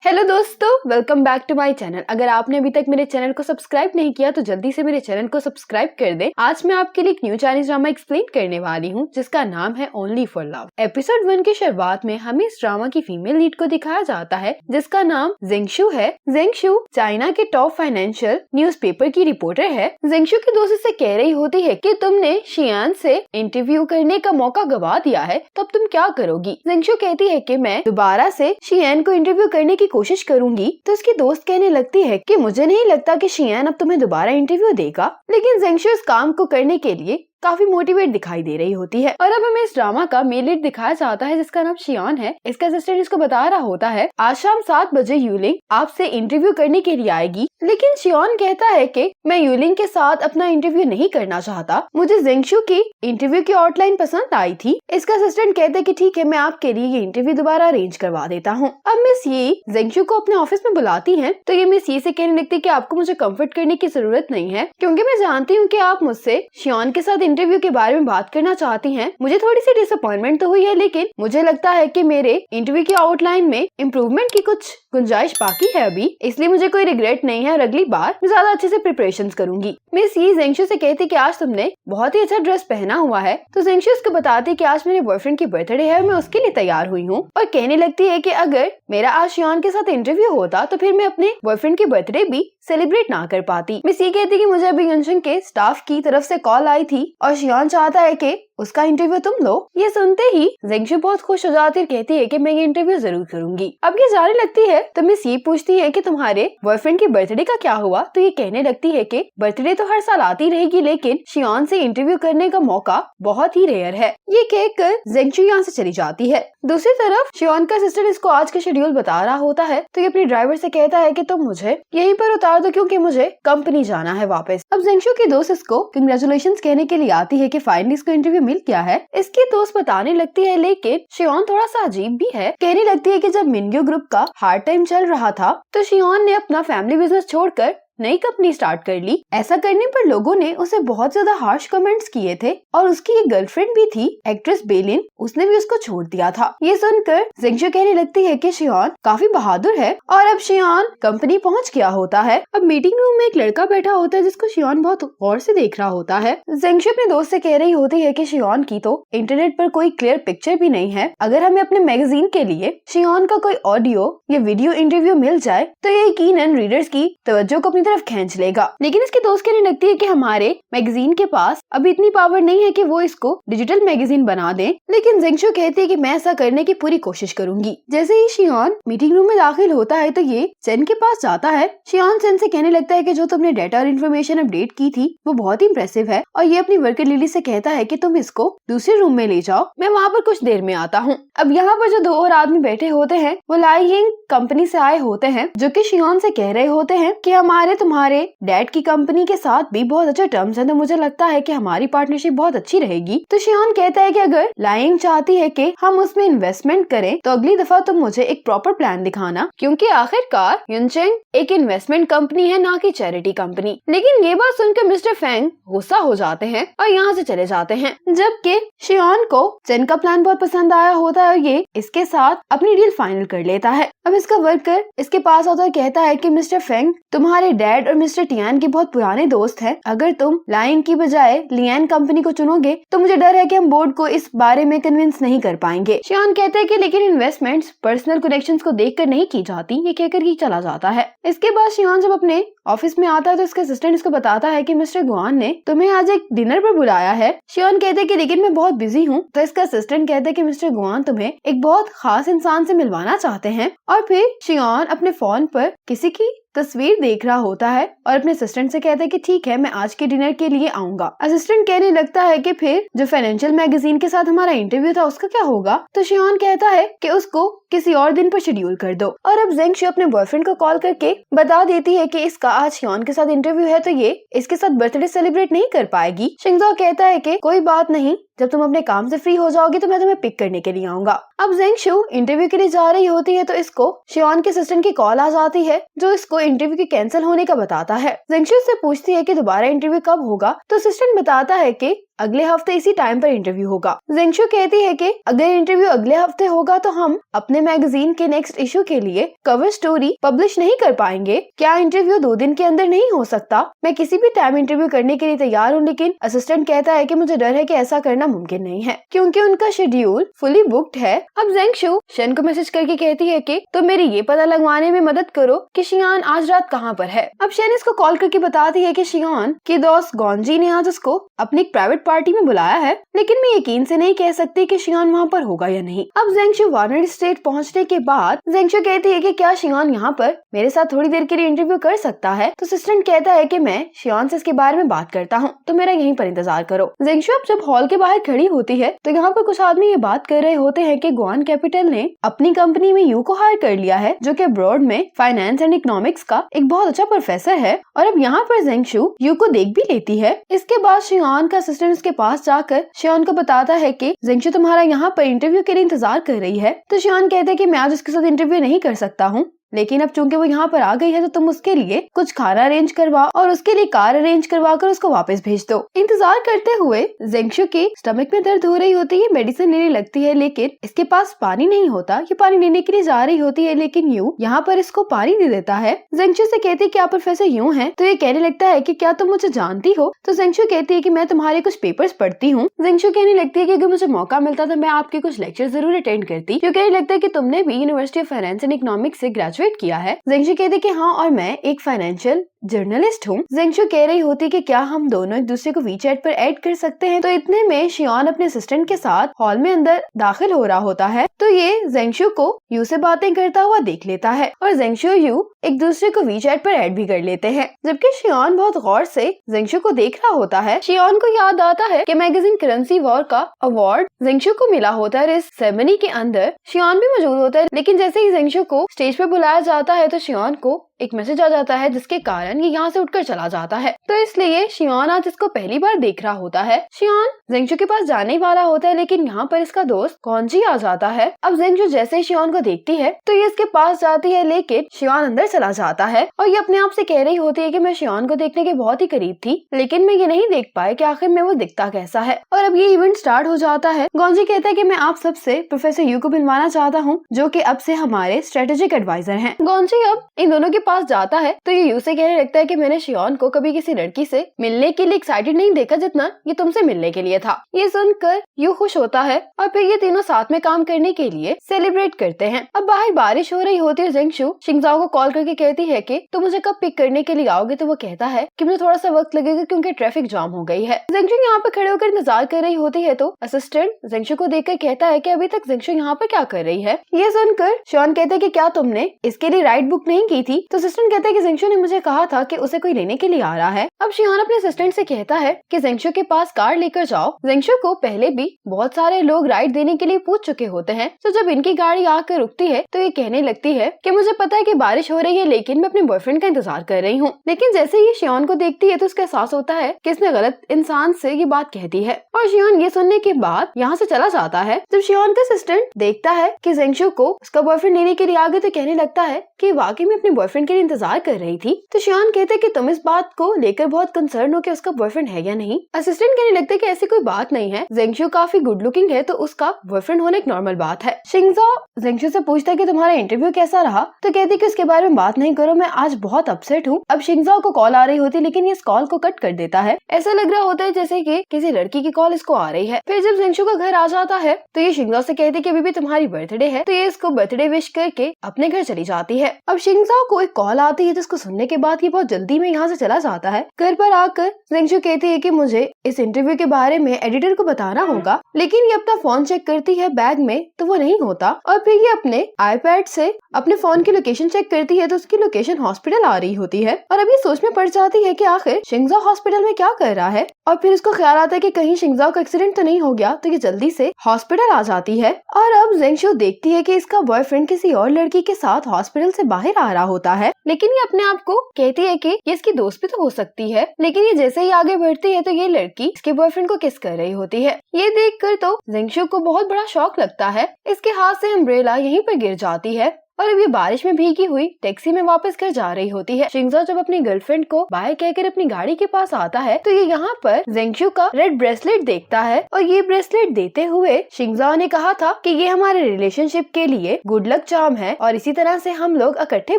Hello दोस्तों, welcome back to my channel. अगर आपने अभी तक मेरे चैनल को सब्सक्राइब नहीं किया तो जल्दी से मेरे चैनल को सब्सक्राइब कर दें। आज मैं आपके लिए एक न्यू चाइनीज ड्रामा एक्सप्लेन करने वाली हूँ जिसका नाम है ओनली फॉर लव। एपिसोड 1 की शुरुआत में हमें इस ड्रामा की फीमेल लीड को दिखाया जाता है जिसका नाम जेंगशु है। जेंगशु चाइना के टॉप फाइनेंशियल न्यूज़पेपर की रिपोर्टर है। जेंगशु की दोस्त से कह रही होती है कि तुमने शियान से इंटरव्यू करने का मौका गवा दिया है, तो अब तुम क्या करोगी। जेंगशु कहती है कि मैं दोबारा से शियान को इंटरव्यू करने की कोशिश करूंगी। तो उसकी दोस्त कहने लगती है कि मुझे नहीं लगता कि शियान अब तुम्हें दोबारा इंटरव्यू देगा। लेकिन जेंगशु इस काम को करने के लिए काफी मोटिवेट दिखाई दे रही होती है। और अब हमें इस ड्रामा का मेन लीड दिखाया जाता है जिसका नाम शियान है। इसका असिस्टेंट इसको बता रहा होता है आज शाम 7 बजे यूलिंग आपसे इंटरव्यू करने के लिए आएगी। लेकिन शियान कहता है कि मैं यूलिंग के साथ अपना इंटरव्यू नहीं करना चाहता, मुझे जेंगशु की इंटरव्यू की आउटलाइन पसंद आई थी। इसका असिस्टेंट कहते हैं कि ठीक है, मैं आपके लिए ये इंटरव्यू दोबारा अरेंज करवा देता हूँ। अब मिस ये जेंगशु को अपने ऑफिस में बुलाती है तो ये मिस ये से कहने लगती है कि आपको मुझे कंफर्ट करने की जरूरत नहीं है, क्योंकि मैं जानती हूँ कि आप मुझसे शियान के साथ इंटरव्यू के बारे में बात करना चाहती हैं। मुझे थोड़ी सी डिसअपॉइंटमेंट तो हुई है, लेकिन मुझे लगता है कि मेरे इंटरव्यू की आउटलाइन में इम्प्रूवमेंट की कुछ गुंजाइश बाकी है अभी, इसलिए मुझे कोई रिग्रेट नहीं है और अगली बार मैं ज्यादा अच्छे से प्रिपरेशंस करूंगी। मिस ये जेंगशु से कहती कि आज तुमने बहुत ही अच्छा ड्रेस पहना हुआ है। तो जेंगशु उसको बताती कि आज मेरे बॉयफ्रेंड की बर्थडे है, मैं उसके लिए तैयार हुई हूँ। और कहने लगती है कि अगर मेरा आज शियान के साथ इंटरव्यू होता तो फिर मैं अपने बॉयफ्रेंड की बर्थडे भी सेलिब्रेट ना कर पाती। मिस ये कहती कि मुझे अभी यंशंग के स्टाफ की तरफ से कॉल आई थी और शियान चाहता है कि उसका इंटरव्यू तुम लो। ये सुनते ही जेंगशु बहुत खुश हो जाती है, कहती है कि मैं ये इंटरव्यू जरूर करूंगी। अब ये जाने लगती है तो मिस ये पूछती है कि तुम्हारे बॉयफ्रेंड की बर्थडे का क्या हुआ। तो ये कहने लगती है कि बर्थडे तो हर साल आती रहेगी, लेकिन शियान से इंटरव्यू करने का मौका बहुत ही रेयर है। ये कहकर जेंगशु यहाँ से चली जाती है। दूसरी तरफ शियान का सिस्टर इसको आज का शेड्यूल बता रहा होता है तो ये अपने ड्राइवर से कहता है कि तुम मुझे यहीं पर उतार दो क्योंकि मुझे कंपनी जाना है वापस। अब जेंगशु की दोस्त इसको कंग्रेचुलेशंस कहने के लिए आती है कि फाइनली इसको इंटरव्यू मिल गया है। इसकी दोस्त बताने लगती है, लेकिन शियान थोड़ा सा अजीब भी है। कहने लगती है कि जब मिनग्यू ग्रुप का हार्ड टाइम चल रहा था तो शियान ने अपना फैमिली बिजनेस छोड़कर नई कंपनी स्टार्ट कर ली। ऐसा करने पर लोगों ने उसे बहुत ज्यादा हार्श कमेंट्स किए थे और उसकी एक गर्लफ्रेंड भी थी एक्ट्रेस बेलिन, उसने भी उसको छोड़ दिया था। ये सुनकर जेंगशु कहने लगती है कि शियान काफी बहादुर है और अब शियान कंपनी पहुंच गया होता है। अब मीटिंग रूम में एक लड़का बैठा होता है जिसको शियान बहुत गौर से देख रहा होता है। जेंगशु अपने दोस्त से कह रही होती है कि शियान की तो इंटरनेट पर कोई क्लियर पिक्चर भी नहीं है। अगर हमें अपने मैगजीन के लिए शियान का कोई ऑडियो या वीडियो इंटरव्यू मिल जाए तो ये यकीनन रीडर्स की तवज्जो को तरफ खींच लेगा। लेकिन इसके दोस्त कहने लगती है कि हमारे मैगजीन के पास अभी इतनी पावर नहीं है कि वो इसको डिजिटल मैगजीन बना दे। लेकिन जेंगशु कहती है कि मैं ऐसा करने की पूरी कोशिश करूंगी। जैसे ही शियान मीटिंग रूम में दाखिल होता है तो ये चेन के पास जाता है। शियान चेन से कहने लगता है कि जो तुमने डेटा और इन्फॉर्मेशन अपडेट की थी वो बहुत ही इम्प्रेसिव है और ये अपनी वर्कर लिली से कहता है कि तुम इसको दूसरे रूम में ले जाओ, मैं वहाँ पर कुछ देर में आता हूँ। अब यहाँ पर जो 2 और आदमी बैठे होते हैं वो लाइयिंग कंपनी से आए होते हैं, जो कि शियान से कह रहे होते हैं कि तुम्हारे डैड की कंपनी के साथ भी बहुत अच्छे टर्म्स हैं, तो मुझे लगता है कि हमारी पार्टनरशिप बहुत अच्छी रहेगी। तो शियान कहता है कि अगर लाइंग चाहती है कि हम उसमें इन्वेस्टमेंट करें तो अगली दफा तुम मुझे एक प्रॉपर प्लान दिखाना, क्योंकि आखिरकार युनचेंग एक इन्वेस्टमेंट कंपनी है ना कि चैरिटी कंपनी। लेकिन ये बात सुनकर मिस्टर फेंग गुस्सा हो जाते हैं और यहाँ से चले जाते हैं, जबकि शियान को चेन का प्लान बहुत पसंद आया होता है और ये इसके साथ अपनी डील फाइनल कर लेता है। अब इसका वर्कर इसके पास आता है, कहता है कि मिस्टर फेंग तुम्हारे डैड और मिस्टर टियान के बहुत पुराने दोस्त हैं। अगर तुम लाइन की बजाय लियान कंपनी को चुनोगे तो मुझे डर है कि हम बोर्ड को इस बारे में कन्विंस नहीं कर पाएंगे। शियान कहते हैं कि लेकिन इन्वेस्टमेंट्स पर्सनल कनेक्शंस को देखकर नहीं की जाती, ये कहकर ही चला जाता है। इसके बाद शियान जब अपने ऑफिस में आता है तो इसका असिस्टेंट इसको बताता है कि मिस्टर गुआन ने तुम्हें आज एक डिनर पर बुलाया है। शियान कहते हैं कि लेकिन मैं बहुत बिजी हूँ। तो इसका असिस्टेंट कहता है कि मिस्टर गुआन तुम्हें एक बहुत खास इंसान से मिलवाना चाहते हैं। और फिर शियान अपने फोन पर किसी की तस्वीर देख रहा होता है और अपने असिस्टेंट से कहता है कि ठीक है, मैं आज के डिनर के लिए आऊंगा। असिस्टेंट कहने लगता है कि फिर जो फाइनेंशियल मैगजीन के साथ हमारा इंटरव्यू था उसका क्या होगा। तो शियान कहता है कि उसको किसी और दिन पर शेड्यूल कर दो। और अब जेंगशु अपने बॉयफ्रेंड को कॉल करके बता देती है कि इसका आज शियान के साथ इंटरव्यू है तो ये इसके साथ बर्थडे सेलिब्रेट नहीं कर पाएगी। शिंगजो कहता है कि कोई बात नहीं, जब तुम अपने काम से फ्री हो जाओगी तो मैं तुम्हें पिक करने के लिए आऊंगा। अब जेंगशु इंटरव्यू के लिए जा रही होती है तो इसको शियान के असिस्टेंट की कॉल आ जाती है जो इसको इंटरव्यू के कैंसिल होने का बताता है। जेंगशु से पूछती है कि दोबारा इंटरव्यू कब होगा। तो असिस्टेंट बताता है कि अगले हफ्ते इसी टाइम पर इंटरव्यू होगा। जेंगशु कहती है कि अगर इंटरव्यू अगले हफ्ते होगा तो हम अपने मैगजीन के नेक्स्ट इशू के लिए कवर स्टोरी पब्लिश नहीं कर पाएंगे। क्या इंटरव्यू 2 दिन के अंदर नहीं हो सकता? मैं किसी भी टाइम इंटरव्यू करने के लिए तैयार हूँ, लेकिन असिस्टेंट कहता है कि मुझे डर है कि ऐसा करना मुमकिन नहीं है क्योंकि उनका शेड्यूल फुली बुक्ड है। अब जेंगशु शन को मैसेज करके कहती है कि तुम मेरी ये पता लगवाने में मदद करो कि शियान आज रात कहाँ पर है। अब शन इसको कॉल करके बताती है कि शियान की दोस्त गॉन्जी ने आज उसको अपनी प्राइवेट पार्टी में बुलाया है, लेकिन मैं यकीन से नहीं कह सकती कि शियान वहाँ पर होगा या नहीं। अब जेंगशु वार्नर स्टेट पहुँचने के बाद जेंगशु कहती है कि क्या शियान यहाँ पर मेरे साथ थोड़ी देर के लिए इंटरव्यू कर सकता है? तो असिस्टेंट कहता है कि मैं शियान से इसके बारे में बात करता हूँ, तो मेरा यहीं पर इंतजार करो। जेंगशु अब जब हॉल के बाहर खड़ी होती है तो यहाँ पर कुछ आदमी ये बात कर रहे होते हैं कि ग्वान कैपिटल ने अपनी कंपनी में यू को हायर कर लिया है, जो कि अब्रॉड में फाइनेंस एंड इकोनॉमिक्स का एक बहुत अच्छा प्रोफेसर है। और अब यहाँ पर जेंगशु यू को देख भी लेती है। इसके बाद शियान का असिस्टेंट उसके पास जाकर शियान को बताता है कि जेंगशु तुम्हारा यहाँ पर इंटरव्यू के लिए इंतजार कर रही है। तो शियान कहते हैं कि मैं आज उसके साथ इंटरव्यू नहीं कर सकता हूँ, लेकिन अब चूंकि वो यहाँ पर आ गई है तो तुम उसके लिए कुछ खाना अरेंज करवा और उसके लिए कार अरेंज करवा कर उसको वापस भेज दो। इंतजार करते हुए जेंगशु के स्टमक में दर्द हो रही होती है, मेडिसिन लेने लगती है, लेकिन इसके पास पानी नहीं होता। ये पानी लेने के लिए जा रही होती है, लेकिन यू यहाँ पर इसको पानी दे देता है। जेंगशु से कहती है कि आप प्रोफेसर यू हैं, तो ये कहने लगता है कि क्या तुम मुझे जानती हो? तो जेंगशु कहती है कि मैं तुम्हारे कुछ पेपर्स पढ़ती हूँ। जेंगशु कहने लगती है कि अगर मुझे मौका मिलता तो मैं आपके कुछ लेक्चर जरूर अटेंड करती, क्योंकि कहने लगता है कि तुमने भी university of finance and economics से ग्रेजुएट किया है। जेंगशु कहती कि हाँ, और मैं एक फाइनेंशियल जर्नलिस्ट हूँ। जेंगशु कह रही होती कि क्या हम दोनों एक दूसरे को वीचैट पर ऐड कर सकते हैं। तो इतने में शियान अपने असिस्टेंट के साथ हॉल में अंदर दाखिल हो रहा होता है, तो ये जेंगशु को यू से बातें करता हुआ देख लेता है और जेंगशु और यू एक दूसरे को वीचैट पर ऐड भी कर लेते हैं। जबकि शियान बहुत गौर से जेंगशु को देख रहा होता है। शियान को याद आता है कि मैगजीन करेंसी वॉर का अवार्ड जेंगशु को मिला होता है। इस सेरेमनी के अंदर शियान भी मौजूद होता है, लेकिन जैसे ही जेंगशु को स्टेज पर बुलाया जाता है तो शियान को एक मैसेज आ जाता है, जिसके कारण ये यहाँ से उठकर चला जाता है। तो इसलिए शियान आज इसको पहली बार देख रहा होता है। शियान जेंगशु के पास जाने वाला होता है, लेकिन यहाँ पर इसका दोस्त गॉन्जी आ जाता है। अब जेंगशु जैसे ही शियान को देखती है तो ये इसके पास जाती है, लेकिन शियान अंदर चला जाता है और ये अपने आप से कह रही होती है कि मैं शियान को देखने के बहुत ही करीब थी, लेकिन मैं ये नहीं देख पाई कि आखिर में वो दिखता कैसा है। और अब ये इवेंट स्टार्ट हो जाता है। गॉन्जी कहता है कि मैं आप सबसे प्रोफेसर यू को मिलवाना चाहता हूँ, जो कि अब से हमारे स्ट्रेटेजिक एडवाइजर हैं। गॉन्जी अब इन दोनों के पास जाता है तो ये यू से कहने लगता है कि मैंने शियान को कभी किसी लड़की से मिलने के लिए एक्साइटेड नहीं देखा जितना ये तुमसे मिलने के लिए था। ये सुनकर यू खुश होता है और फिर ये तीनों साथ में काम करने के लिए सेलिब्रेट करते हैं। अब बाहर बारिश हो रही होती है। जेंगशु शिंगजाओ को कॉल करके कहती है कि तुम मुझे कब पिक करने के लिए आओगे, तो वो कहता है कि मुझे थोड़ा सा वक्त लगेगा क्योंकि ट्रैफिक जाम हो गई है। जेंगशु यहाँ पे खड़े होकर इंतजार कर रही होती है, तो असिस्टेंट जेंगशु को देखकर कहता है कि अभी तक जेंगशु यहाँ पर क्या कर रही है। ये सुनकर शियान कहते हैं कि क्या तुमने इसके लिए राइड बुक नहीं की थी? तो असिस्टेंट कहता है कि जेंगशु ने मुझे कहा था कि उसे कोई लेने के लिए आ रहा है। अब शियान अपने असिस्टेंट से कहता है कि जेंगशु के पास कार लेकर जाओ। जेंगशु को पहले भी बहुत सारे लोग राइड देने के लिए पूछ चुके होते हैं, तो जब इनकी गाड़ी आकर रुकती है तो ये कहने लगती है कि मुझे पता है कि बारिश हो रही है, लेकिन मैं अपने बॉयफ्रेंड का इंतजार कर रही हूँ। लेकिन जैसे ये शियान को देखती है तो उसका एहसास होता है कि इसने गलत इंसान से ये बात कहती है और शियान ये सुनने के बाद यहाँ से चला जाता है। जब शियान का असिस्टेंट देखता है कि जेंगशु को उसका बॉयफ्रेंड लेने के लिए आ गए तो कहने लगता है कि वाकई में अपने बॉयफ्रेंड के लिए इंतजार कर रही थी। तो शियान कहते कि तुम इस बात को लेकर बहुत कंसर्न हो कि उसका बॉयफ्रेंड है या नहीं। असिस्टेंट कहने लगता है कि ऐसी कोई बात नहीं है, जेंगशु काफी गुड लुकिंग है तो उसका बॉयफ्रेंड होना एक नॉर्मल बात है। शिंगजाओ जेंगशु से पूछता है कि तुम्हारा इंटरव्यू कैसा रहा, तो कहती कि उसके बारे में बात नहीं करो, मैं आज बहुत अपसेट हूँ। अब शिंगजाओ को कॉल आ रही होती है, लेकिन ये इस कॉल को कट कर देता है। ऐसा लग रहा होता है जैसे कि किसी लड़की की कॉल इसको आ रही है। फिर जब जेंगशु का घर आ जाता है तो ये शिंगजाओ से कहती कि अभी भी तुम्हारी बर्थडे है, तो ये इसको बर्थडे विश करके अपने घर चली जाती है। अब शिंगजाओ को एक कॉल आती है जिसको सुनने के बाद ये बहुत जल्दी में यहाँ से चला जाता है। घर पर आकर जेंगशु कहती है कि मुझे इस इंटरव्यू के बारे में एडिटर को बताना होगा, लेकिन ये अपना फोन चेक करती है बैग में तो वो नहीं होता और फिर ये अपने आईपैड से अपने फोन की लोकेशन चेक करती है तो उसकी लोकेशन हॉस्पिटल आ रही होती है और अभी सोच में पड़ जाती है कि आखिर शिंगजाओ हॉस्पिटल में क्या कर रहा है। और फिर उसको ख्याल आता है कि कहीं शिंगजाओ का एक्सीडेंट तो नहीं हो गया, तो ये जल्दी से हॉस्पिटल आ जाती है। और अब जेंगशु देखती है कि इसका बॉयफ्रेंड किसी और लड़की के साथ हॉस्पिटल से बाहर आ रहा होता है, लेकिन ये अपने आप को कहती है कि ये इसकी दोस्त भी तो हो सकती है। लेकिन ये जैसे ही आगे बढ़ती है तो ये लड़की इसके बॉयफ्रेंड को किस कर रही होती है। ये देखकर तो जेंगशु को बहुत बड़ा शॉक लगता है। इसके हाथ से अम्ब्रेला यहीं पर गिर जाती है और अब ये बारिश में भीगी हुई टैक्सी में वापस घर जा रही होती है। शिंगजाओ जब अपनी गर्लफ्रेंड को बाय कहकर अपनी गाड़ी के पास आता है तो ये यहाँ पर ज़ेंगशु का रेड ब्रेसलेट देखता है और ये ब्रेसलेट देते हुए शिंगजाओ ने कहा था कि ये हमारे रिलेशनशिप के लिए गुड लक चार्म है और इसी तरह से हम लोग इकट्ठे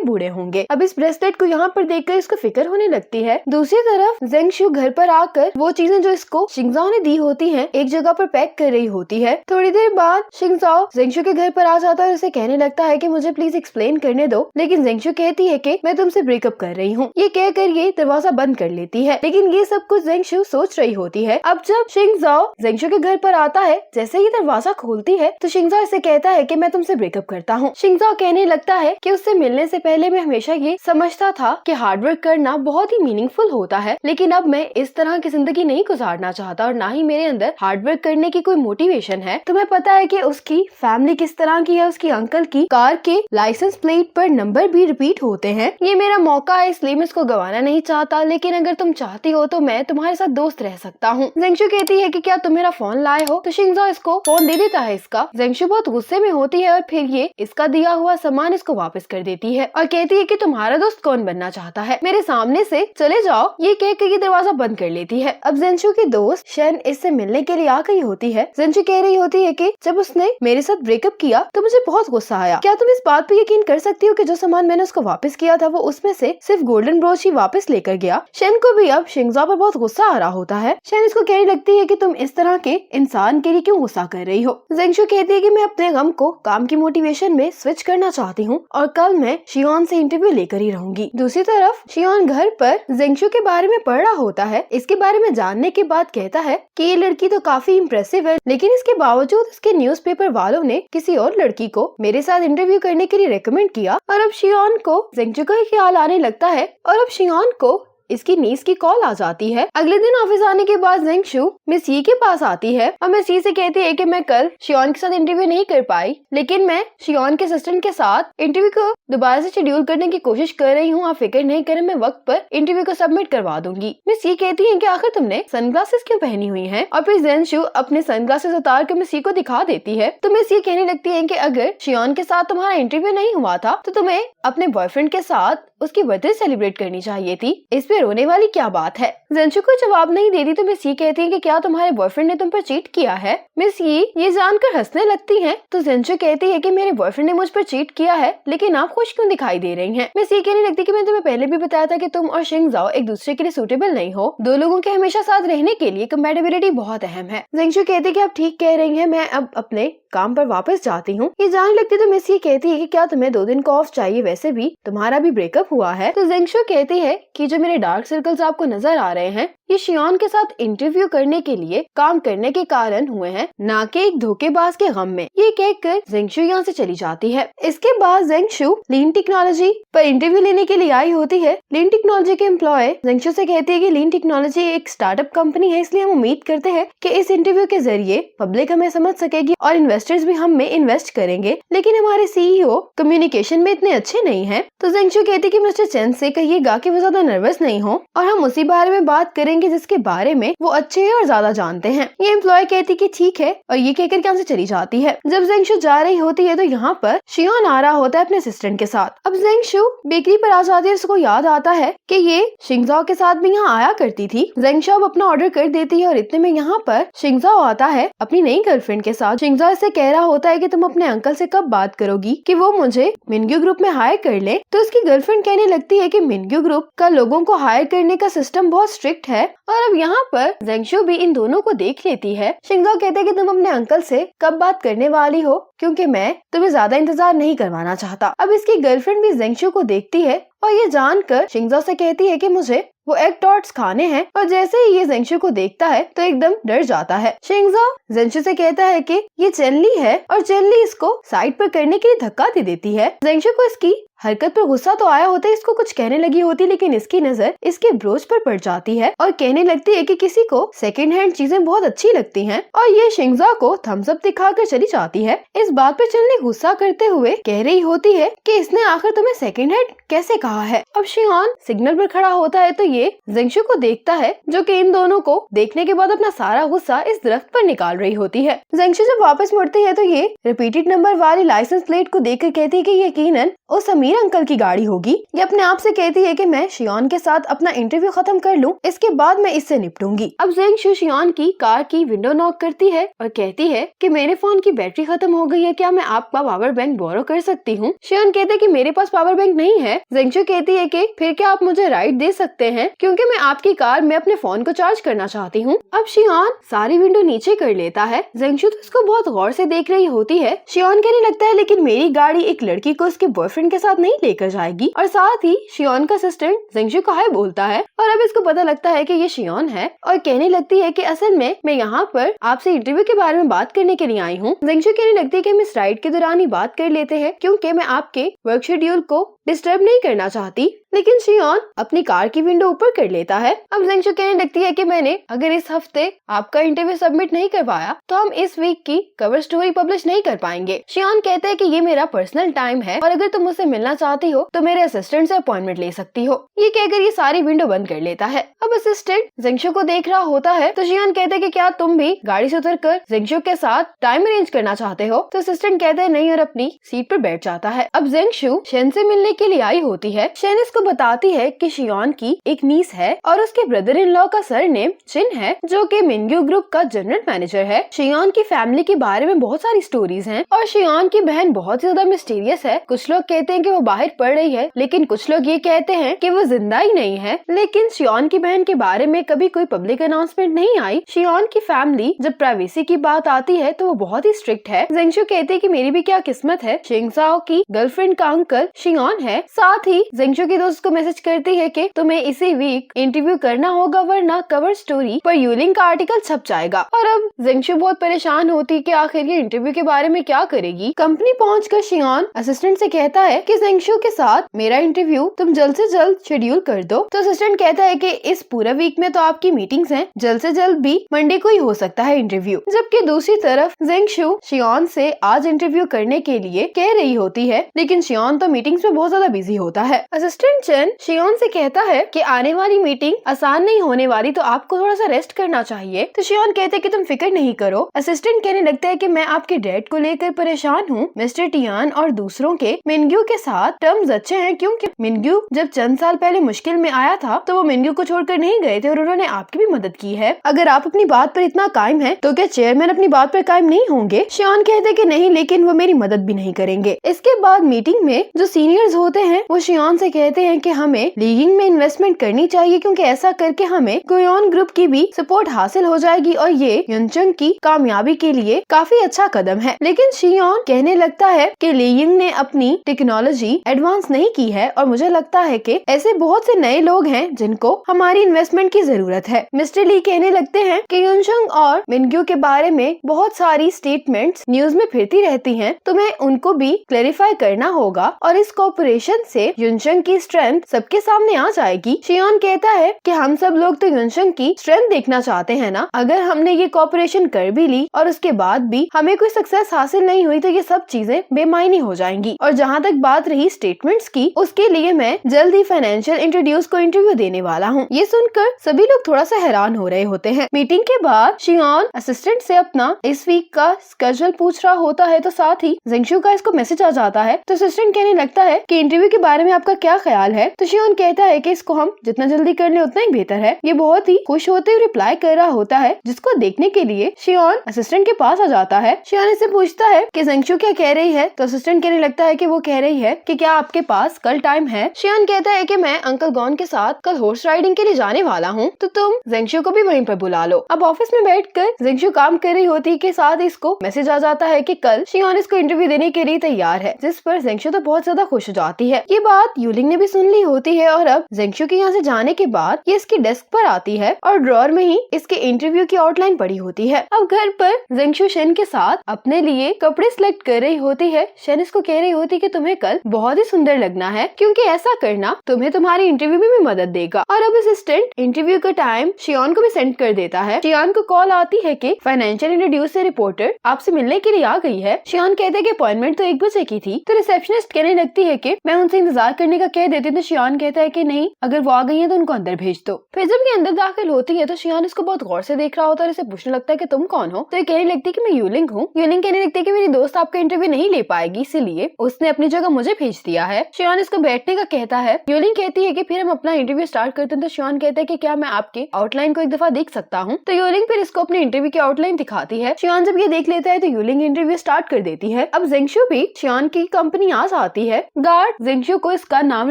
बूढ़े होंगे। अब इस ब्रेसलेट को यहाँ पर देखकर इसको फिक्र होने लगती है। दूसरी तरफ ज़ेंगशु घर पर आकर वो चीजें जो इसको शिंगजाओ ने दी होती है एक जगह पर पैक कर रही होती है। थोड़ी देर बाद शिंगजाओ ज़ेंगशु के घर पर आ जाता है और उसे कहने लगता है कि मुझे प्लीज एक्सप्लेन करने दो, लेकिन ज़ेंगशु कहती है कि मैं तुमसे ब्रेकअप कर रही हूँ। ये कहकर ये दरवाजा बंद कर लेती है, लेकिन ये सब कुछ ज़ेंगशु सोच रही होती है। अब जब शिंगजाओ ज़ेंगशु के घर पर आता है, जैसे ही दरवाजा खोलती है तो शिंगजाओ इसे कहता है कि मैं तुमसे ब्रेकअप करता हूँ। शिंगजाओ कहने लगता है कि उससे मिलने से पहले मैं हमेशा ये समझता था कि हार्डवर्क करना बहुत ही मीनिंगफुल होता है, लेकिन अब मैं इस तरह की जिंदगी नहीं गुजारना चाहता और ना ही मेरे अंदर हार्डवर्क करने की कोई मोटिवेशन है। तुम्हें पता है कि उसकी फैमिली किस तरह की है, उसकी अंकल की कार के लाइसेंस प्लेट पर नंबर भी रिपीट होते हैं। ये मेरा मौका है, इसलिए मैं इसको गंवाना नहीं चाहता, लेकिन अगर तुम चाहती हो तो मैं तुम्हारे साथ दोस्त रह सकता हूँ। ज़ेंगशु कहती है कि क्या तुम मेरा फोन लाए हो, तो शिंगजाओ इसको फोन दे देता है इसका। ज़ेंगशु बहुत गुस्से में होती है और फिर ये इसका दिया हुआ सामान इसको वापस कर देती है और कहती है कि तुम्हारा दोस्त कौन बनना चाहता है, मेरे सामने से चले जाओ। ये कहकर ये दरवाजा बंद कर लेती है। अब ज़ेंगशु की दोस्त शन इससे मिलने के लिए आ गई होती है। ज़ेंगशु कह रही होती है कि जब उसने मेरे साथ ब्रेकअप किया तो मुझे बहुत गुस्सा आया। क्या तुम इस बात पे यकीन कर सकती हो कि जो सामान मैंने उसको वापस किया था वो उसमें से सिर्फ गोल्डन ब्रोच ही वापस लेकर गया। शन को भी अब शिंगजाओ पर बहुत गुस्सा आ रहा होता है। शन इसको कहने लगती है कि तुम इस तरह के इंसान के लिए क्यों गुस्सा कर रही हो। ज़ेंगशु कहती है कि मैं अपने गम को काम की मोटिवेशन में स्विच करना चाहती हूँ और कल मैं शियोन से इंटरव्यू लेकर ही रहूंगी। दूसरी तरफ शियोन घर पर ज़ेंगशु के बारे में पढ़ रहा होता है। इसके बारे में जानने के बाद कहता है कि ये लड़की तो काफी इम्प्रेसिव है, लेकिन इसके बावजूद उसके न्यूज़पेपर वालों ने किसी और लड़की को मेरे साथ इंटरव्यू करने के लिए रेकमेंड किया। और अब शियोन को ज़ेंगशु का ही ख्याल आने लगता है और अब शियोन को इसकी नीस की कॉल आ जाती है। अगले दिन ऑफिस आने के बाद ज़ेंगशु मिस यी के पास आती है और मिस यी से कहती है कि मैं कल शियोन के साथ इंटरव्यू नहीं कर पाई, लेकिन मैं शियोन के असिस्टेंट के साथ इंटरव्यू को दोबारा से शेड्यूल करने की कोशिश कर रही हूँ, आप फिक्र नहीं करें, मैं वक्त पर इंटरव्यू को सबमिट करवा दूंगी। मिस यी कहती है कि आखिर तुमने सनग्लासेस क्यों पहनी हुई है, और फिर ज़ेंगशु अपने सनग्लासेस उतार कर मिस यी को दिखा देती है। तो मिस यी कहने लगती है कि अगर शियोन के साथ तुम्हारा इंटरव्यू नहीं हुआ था तो तुम्हें अपने बॉयफ्रेंड के साथ उसकी बर्थडे सेलिब्रेट करनी चाहिए थी, इस पे रोने वाली क्या बात है। ज़ेंगशु को जवाब नहीं देती तो मिस यी कहती है कि क्या तुम्हारे बॉयफ्रेंड ने तुम पर चीट किया है। मिस यी ये जानकर हंसने लगती हैं। तो ज़ेंगशु कहती है कि मेरे बॉयफ्रेंड ने मुझ पर चीट किया है, लेकिन आप खुश क्यों दिखाई दे रही हैं। मिस यी कहने लगती कि मैंने तुम्हें पहले भी बताया था कि तुम और शिंगजाओ एक दूसरे के लिए सूटेबल नहीं हो, दो लोगों के हमेशा साथ रहने के लिए कंपैटिबिलिटी बहुत अहम है। ज़ेंगशु कहती है कि आप ठीक कह रही हैं, मैं अब अपने काम पर वापस जाती हूँ। ये जानने लगती तो मिस यी कहती है कि क्या तुम्हें 2 दिन का ऑफ चाहिए, वैसे भी तुम्हारा भी ब्रेकअप हुआ है। तो ज़ेंगशु कहती है कि जो मेरे डार्क सर्कल्स आपको नजर आ रहे हैं ये शियोन के साथ इंटरव्यू करने के लिए काम करने के कारण हुए हैं, ना कि एक धोखेबाज के गम में। ये कहकर ज़ेंगशु यहाँ से चली जाती है। इसके बाद ज़ेंगशु लीन टेक्नोलॉजी पर इंटरव्यू लेने के लिए आई होती है। लीन टेक्नोलॉजी के एम्प्लॉय ज़ेंगशु से कहते हैं कि लीन टेक्नोलॉजी एक स्टार्टअप कंपनी है, इसलिए हम उम्मीद करते हैं कि इस इंटरव्यू के जरिए पब्लिक हमें समझ सकेगी और इन्वेस्टर्स भी हम में इन्वेस्ट करेंगे, लेकिन हमारे सीईओ कम्युनिकेशन में इतने अच्छे नहीं है। तो ज़ेंगशु कहती है कि मिस्टर चेन से कहिएगा कि वो ज्यादा नर्वस नहीं हो और हम उसी बारे में बात करेंगे जिसके बारे में वो अच्छे हैं और ज्यादा जानते हैं। ये एम्प्लॉय कहती कि ठीक है और ये कहकर यहाँ से चली जाती है। जब ज़ेंगशु जा रही होती है तो यहाँ पर शियोन आ रहा होता है अपने असिस्टेंट के साथ। अब ज़ेंगशु बेकरी पर आ जाती है, उसको याद आता है कि ये शिंगजाओ के साथ भी यहाँ आया करती थी। ज़ेंगशु अब अपना ऑर्डर कर देती है और इतने में यहाँ पर शिंगजाओ आता है अपनी नई गर्लफ्रेंड के साथ। शिंगजाओ इससे कह रहा होता है कि तुम अपने अंकल से कब बात करोगी कि वो मुझे मिनग्यू ग्रुप में हायर कर ले। तो उसकी गर्लफ्रेंड कहने लगती है कि मिनग्यू ग्रुप का लोगों को हायर करने का सिस्टम बहुत स्ट्रिक्ट है। और अब यहाँ पर ज़ेंगशु भी इन दोनों को देख लेती है। शिंगजाओ कहते हैं कि तुम अपने अंकल से कब बात करने वाली हो, क्योंकि मैं तुम्हें ज्यादा इंतजार नहीं करवाना चाहता। अब इसकी गर्लफ्रेंड भी ज़ेंगशु को देखती है और ये जानकर शिंगजाओ से कहती है कि मुझे वो एग टॉर्ट्स खाने हैं, और जैसे ही ये ज़ेंगशु को देखता है तो एकदम डर जाता है। शिंगजाओ ज़ेंगशु से कहता है कि ये चेनली है और चेनली इसको साइड पर करने के लिए धक्का दे देती है। ज़ेंगशु को इसकी हरकत पर गुस्सा तो आया होता है, इसको कुछ कहने लगी होती, लेकिन इसकी नजर इसके ब्रोच पर पड़ जाती है और कहने लगती है कि किसी को सेकंड हैंड चीजें बहुत अच्छी लगती हैं और ये शिंगजा को थम्स अप दिखाकर चली जाती है। इस बात पर चलने गुस्सा करते हुए कह रही होती है कि इसने आखिर तुम्हें सेकंड हैंड कैसे कहा है। अब शियान सिग्नल पर खड़ा होता है तो ये जेंगशु को देखता है, जो कि इन दोनों को देखने के बाद अपना सारा गुस्सा इस दरख्त पर निकाल रही होती है। जेंगशु जब वापस मुड़ती है तो ये रिपीटेड नंबर वाली लाइसेंस प्लेट को देखकर कहती है कि यकीनन उस अमीर अंकल की गाड़ी होगी। ये अपने आप से कहती है कि मैं शियान के साथ अपना इंटरव्यू खत्म कर लूं, इसके बाद मैं इससे निपटूंगी। अब जेंगशु शियान की कार की विंडो नॉक करती है और कहती है कि मेरे फोन की बैटरी खत्म हो गई है, क्या मैं आपका पावर बैंक बोरो कर सकती हूँ। शियान कहते हैं कि मेरे पास पावर बैंक नहीं है। जेंगशु कहती है कि फिर क्या आप मुझे राइड दे सकते हैं, क्योंकि मैं आपकी कार में अपने फोन को चार्ज करना चाहती हूँ। अब शियान सारी विंडो नीचे कर लेता है। जेंगशु तो इसको बहुत गौर से देख रही होती है। शियान कहने लगता है लेकिन मेरी गाड़ी एक लड़की को उसके बॉयफ्रेंड के साथ नहीं लेकर जाएगी, और साथ ही शियान का असिस्टेंट जेंगशु को हाय बोलता है और अब इसको पता लगता है कि ये शियान है और कहने लगती है कि असल में मैं यहाँ पर आपसे इंटरव्यू के बारे में बात करने के लिए आई हूँ। जेंगशु कहने लगती है कि हम इस राइड के दौरान ही बात कर लेते हैं, क्योंकि मैं आपके वर्क शेड्यूल को डिस्टर्ब नहीं करना चाहती। लेकिन शियान अपनी कार की विंडो ऊपर कर लेता है। अब जेंगशु कहने लगती है कि मैंने अगर इस हफ्ते आपका इंटरव्यू सबमिट नहीं कर पाया तो हम इस वीक की कवर स्टोरी पब्लिश नहीं कर पाएंगे। शियान कहते हैं कि ये मेरा पर्सनल टाइम है और अगर तुम मुझसे मिलना चाहती हो तो मेरे असिस्टेंट से अपॉइंटमेंट ले सकती हो। ये कहकर ये सारी विंडो बंद कर लेता है। अब असिस्टेंट जेंगशु को देख रहा होता है तो शियान कहते हैं कि क्या तुम भी गाड़ी से उतरकर जेंगशु के साथ टाइम अरेंज करना चाहते हो। तो असिस्टेंट कहते हैं नहीं और अपनी सीट पर बैठ जाता है। अब जेंगशु शेन से मिलने के लिए आई होती है। शेन इसको बताती है कि शियान की एक नीस है और उसके ब्रदर इन लॉ का सरनेम चिन है, जो कि मिनग्यू ग्रुप का जनरल मैनेजर है। शियान की फैमिली के बारे में बहुत सारी स्टोरीज हैं और शियान की बहन बहुत ज्यादा मिस्टीरियस है। कुछ लोग कहते हैं कि वो बाहर पढ़ रही है, लेकिन कुछ लोग ये कहते हैं कि वो जिंदा ही नहीं है। लेकिन शियान की बहन के बारे में कभी कोई पब्लिक अनाउंसमेंट नहीं आई। शियान की फैमिली जब प्राइवेसी की बात आती है तो वो बहुत ही स्ट्रिक्ट है। जेंगशु कहते हैं कि मेरी भी क्या किस्मत है, शिंगसाओ की गर्लफ्रेंड का अंकल शियान है। साथ ही जेंगशु की दोस्त को मैसेज करती है कि तुम्हें इसी वीक इंटरव्यू करना होगा, वरना कवर स्टोरी पर यूलिंग का आर्टिकल छप जाएगा। और अब जेंगशु बहुत परेशान होती कि आखिर ये इंटरव्यू के बारे में क्या करेगी। कंपनी पहुंचकर शियान असिस्टेंट से कहता है कि जेंगशु के साथ मेरा इंटरव्यू तुम जल्द से जल्द शेड्यूल कर दो। तो असिस्टेंट कहता है कि इस पूरा वीक में तो आपकी मीटिंग्स हैं, जल्द से जल्द भी मंडे को ही हो सकता है इंटरव्यू। जबकि दूसरी तरफ जेंगशु शियान से आज इंटरव्यू करने के लिए कह रही होती है, लेकिन शियान तो मीटिंग्स में बहुत ज्यादा बिजी होता है। असिस्टेंट चेन शियान से कहता है कि आने वाली मीटिंग आसान नहीं होने वाली, तो आपको थोड़ा सा रेस्ट करना चाहिए। तो शियान कहते हैं कि तुम फिक्र नहीं करो। असिस्टेंट कहने लगता है कि मैं आपके डैड को लेकर परेशान हूँ। मिस्टर टियान और दूसरों के मिनग्यू के साथ टर्म्स अच्छे हैं, क्योंकि मिनग्यू जब चंद साल पहले मुश्किल में आया था तो वो मिनग्यू को छोड़कर नहीं गए थे और उन्होंने आपकी भी मदद की है। अगर आप अपनी बात पर इतना कायम हैं, तो क्या चेयरमैन अपनी बात पर कायम नहीं होंगे। शियान कहते कि नहीं, लेकिन वो मेरी मदद भी नहीं करेंगे। इसके बाद मीटिंग में जो सीनियर्स होते हैं वो शियान से कहते हैं कि हमें लीगिंग में इन्वेस्टमेंट करनी चाहिए, क्योंकि ऐसा करके हमें गोयोन ग्रुप की भी सपोर्ट हासिल हो जाएगी और ये युनचंग की कामयाबी के लिए काफी अच्छा कदम है। लेकिन शियान कहने लगता है कि लीगिंग ने अपनी टेक्नोलॉजी एडवांस नहीं की है और मुझे लगता है कि ऐसे बहुत से नए लोग हैं जिनको हमारी इन्वेस्टमेंट की जरूरत है। मिस्टर ली कहने लगते हैं कि युनचंग और मिनग्यू के बारे में बहुत सारी स्टेटमेंट्स न्यूज में फिरती रहती हैं, तो मैं उनको भी क्लैरिफाई करना होगा और इस कोऑपरेशन से युनचंग की स्ट्रेंथ सबके सामने आ जाएगी। शियान कहता है कि हम सब लोग तो युनचंग की स्ट्रेंथ देखना चाहते हैं ना। अगर हमने ये कोऑपरेशन कर भी ली और उसके बाद भी हमें कोई सक्सेस हासिल नहीं हुई तो ये सब चीजें बेमायनी हो जाएंगी। और जहाँ तक बात रही स्टेटमेंट्स की, उसके लिए मैं जल्द ही फाइनेंशियल इंट्रोड्यूस को इंटरव्यू देने वाला हूँ। ये सुनकर सभी लोग थोड़ा सा हैरान हो रहे होते हैं। मीटिंग के बाद शियान असिस्टेंट से अपना इस वीक का स्केड्यूल पूछ रहा होता है, तो साथ ही जेंगशु का इसको मैसेज आ जाता है। तो असिस्टेंट कहने लगता है कि इंटरव्यू के बारे में आपका क्या ख्याल है। तो शियान कहता है कि इसको हम जितना जल्दी कर ले उतना ही बेहतर है। ये बहुत ही खुश होते हुए रिप्लाई कर रहा होता है, जिसको देखने के लिए शियान असिस्टेंट के पास आ जाता है। शियान इससे पूछता है कि जेंगशु क्या कह रही है। तो असिस्टेंट कहने लगता है कि वो कह रही है कि क्या आपके पास कल टाइम है। शियान कहता है कि मैं अंकल गॉन के साथ कल हॉर्स राइडिंग के लिए जाने वाला हूँ, तो तुम जेंगशु को भी वहीं पर बुला लो। अब ऑफिस में बैठकर जेंगशु काम कर रही होती है, के साथ इसको मैसेज आ जाता है कि कल शियान इसको इंटरव्यू देने के लिए तैयार है, जिस पर जेंगशु तो बहुत ज्यादा खुश हो आती है। ये बात यूलिंग ने भी सुन ली होती है और अब जेंगशु के यहाँ से जाने के बाद ये इसकी डेस्क पर आती है और ड्रॉअर में ही इसके इंटरव्यू की आउटलाइन पड़ी होती है। अब घर पर जेंगशु शेन के साथ अपने लिए कपड़े सिलेक्ट कर रही होती है। शेन इसको कह रही होती कि तुम्हें कल बहुत ही सुंदर लगना है, क्योंकि ऐसा करना तुम्हें तुम्हारे इंटरव्यू में भी मदद देगा। और अब असिस्टेंट इंटरव्यू का टाइम शियोन को भी सेंड कर देता है। शियोन को कॉल आती है कि फाइनेंशियल इंट्रोड्यूस से रिपोर्टर आपसे मिलने के लिए आ गई है। शियोन कहते हैं कि अपॉइंटमेंट तो 1 बजे की थी। तो रिसेप्शनिस्ट कहने लगती है कि मैं उनसे इंतजार करने का कह देती। तो शियोन कहता है कि नहीं, अगर वो आ गई है तो उनको अंदर भेज दो। फिर जब ये अंदर दाखिल होती है तो शियोन इसको बहुत गौर से देख रहा होता है और इसे पूछने लगता है कि तुम कौन हो। तो ये कहने लगती है कि मैं यूलिंग हूँ। यूलिंग कहने लगती है कि मेरी दोस्त आपका इंटरव्यू नहीं ले पाएगी, इसीलिए उसने अपनी जगह मुझे भेज दिया है। शियोन इसको बैठने का कहता है। यूलिंग कहती है कि फिर हम अपना इंटरव्यू स्टार्ट करते हैं। तो शियोन कहता है कि क्या मैं आपके आउटलाइन को एक दफा देख सकता हूँ। तो यूलिंग फिर इसको अपने इंटरव्यू की आउटलाइन दिखाती है। शियोन जब ये देख लेता है तो यूलिंग इंटरव्यू स्टार्ट कर देती है। अब जेंगशु भी शियोन की कंपनी आ जाती है। गार्ड जेंगशु को इसका नाम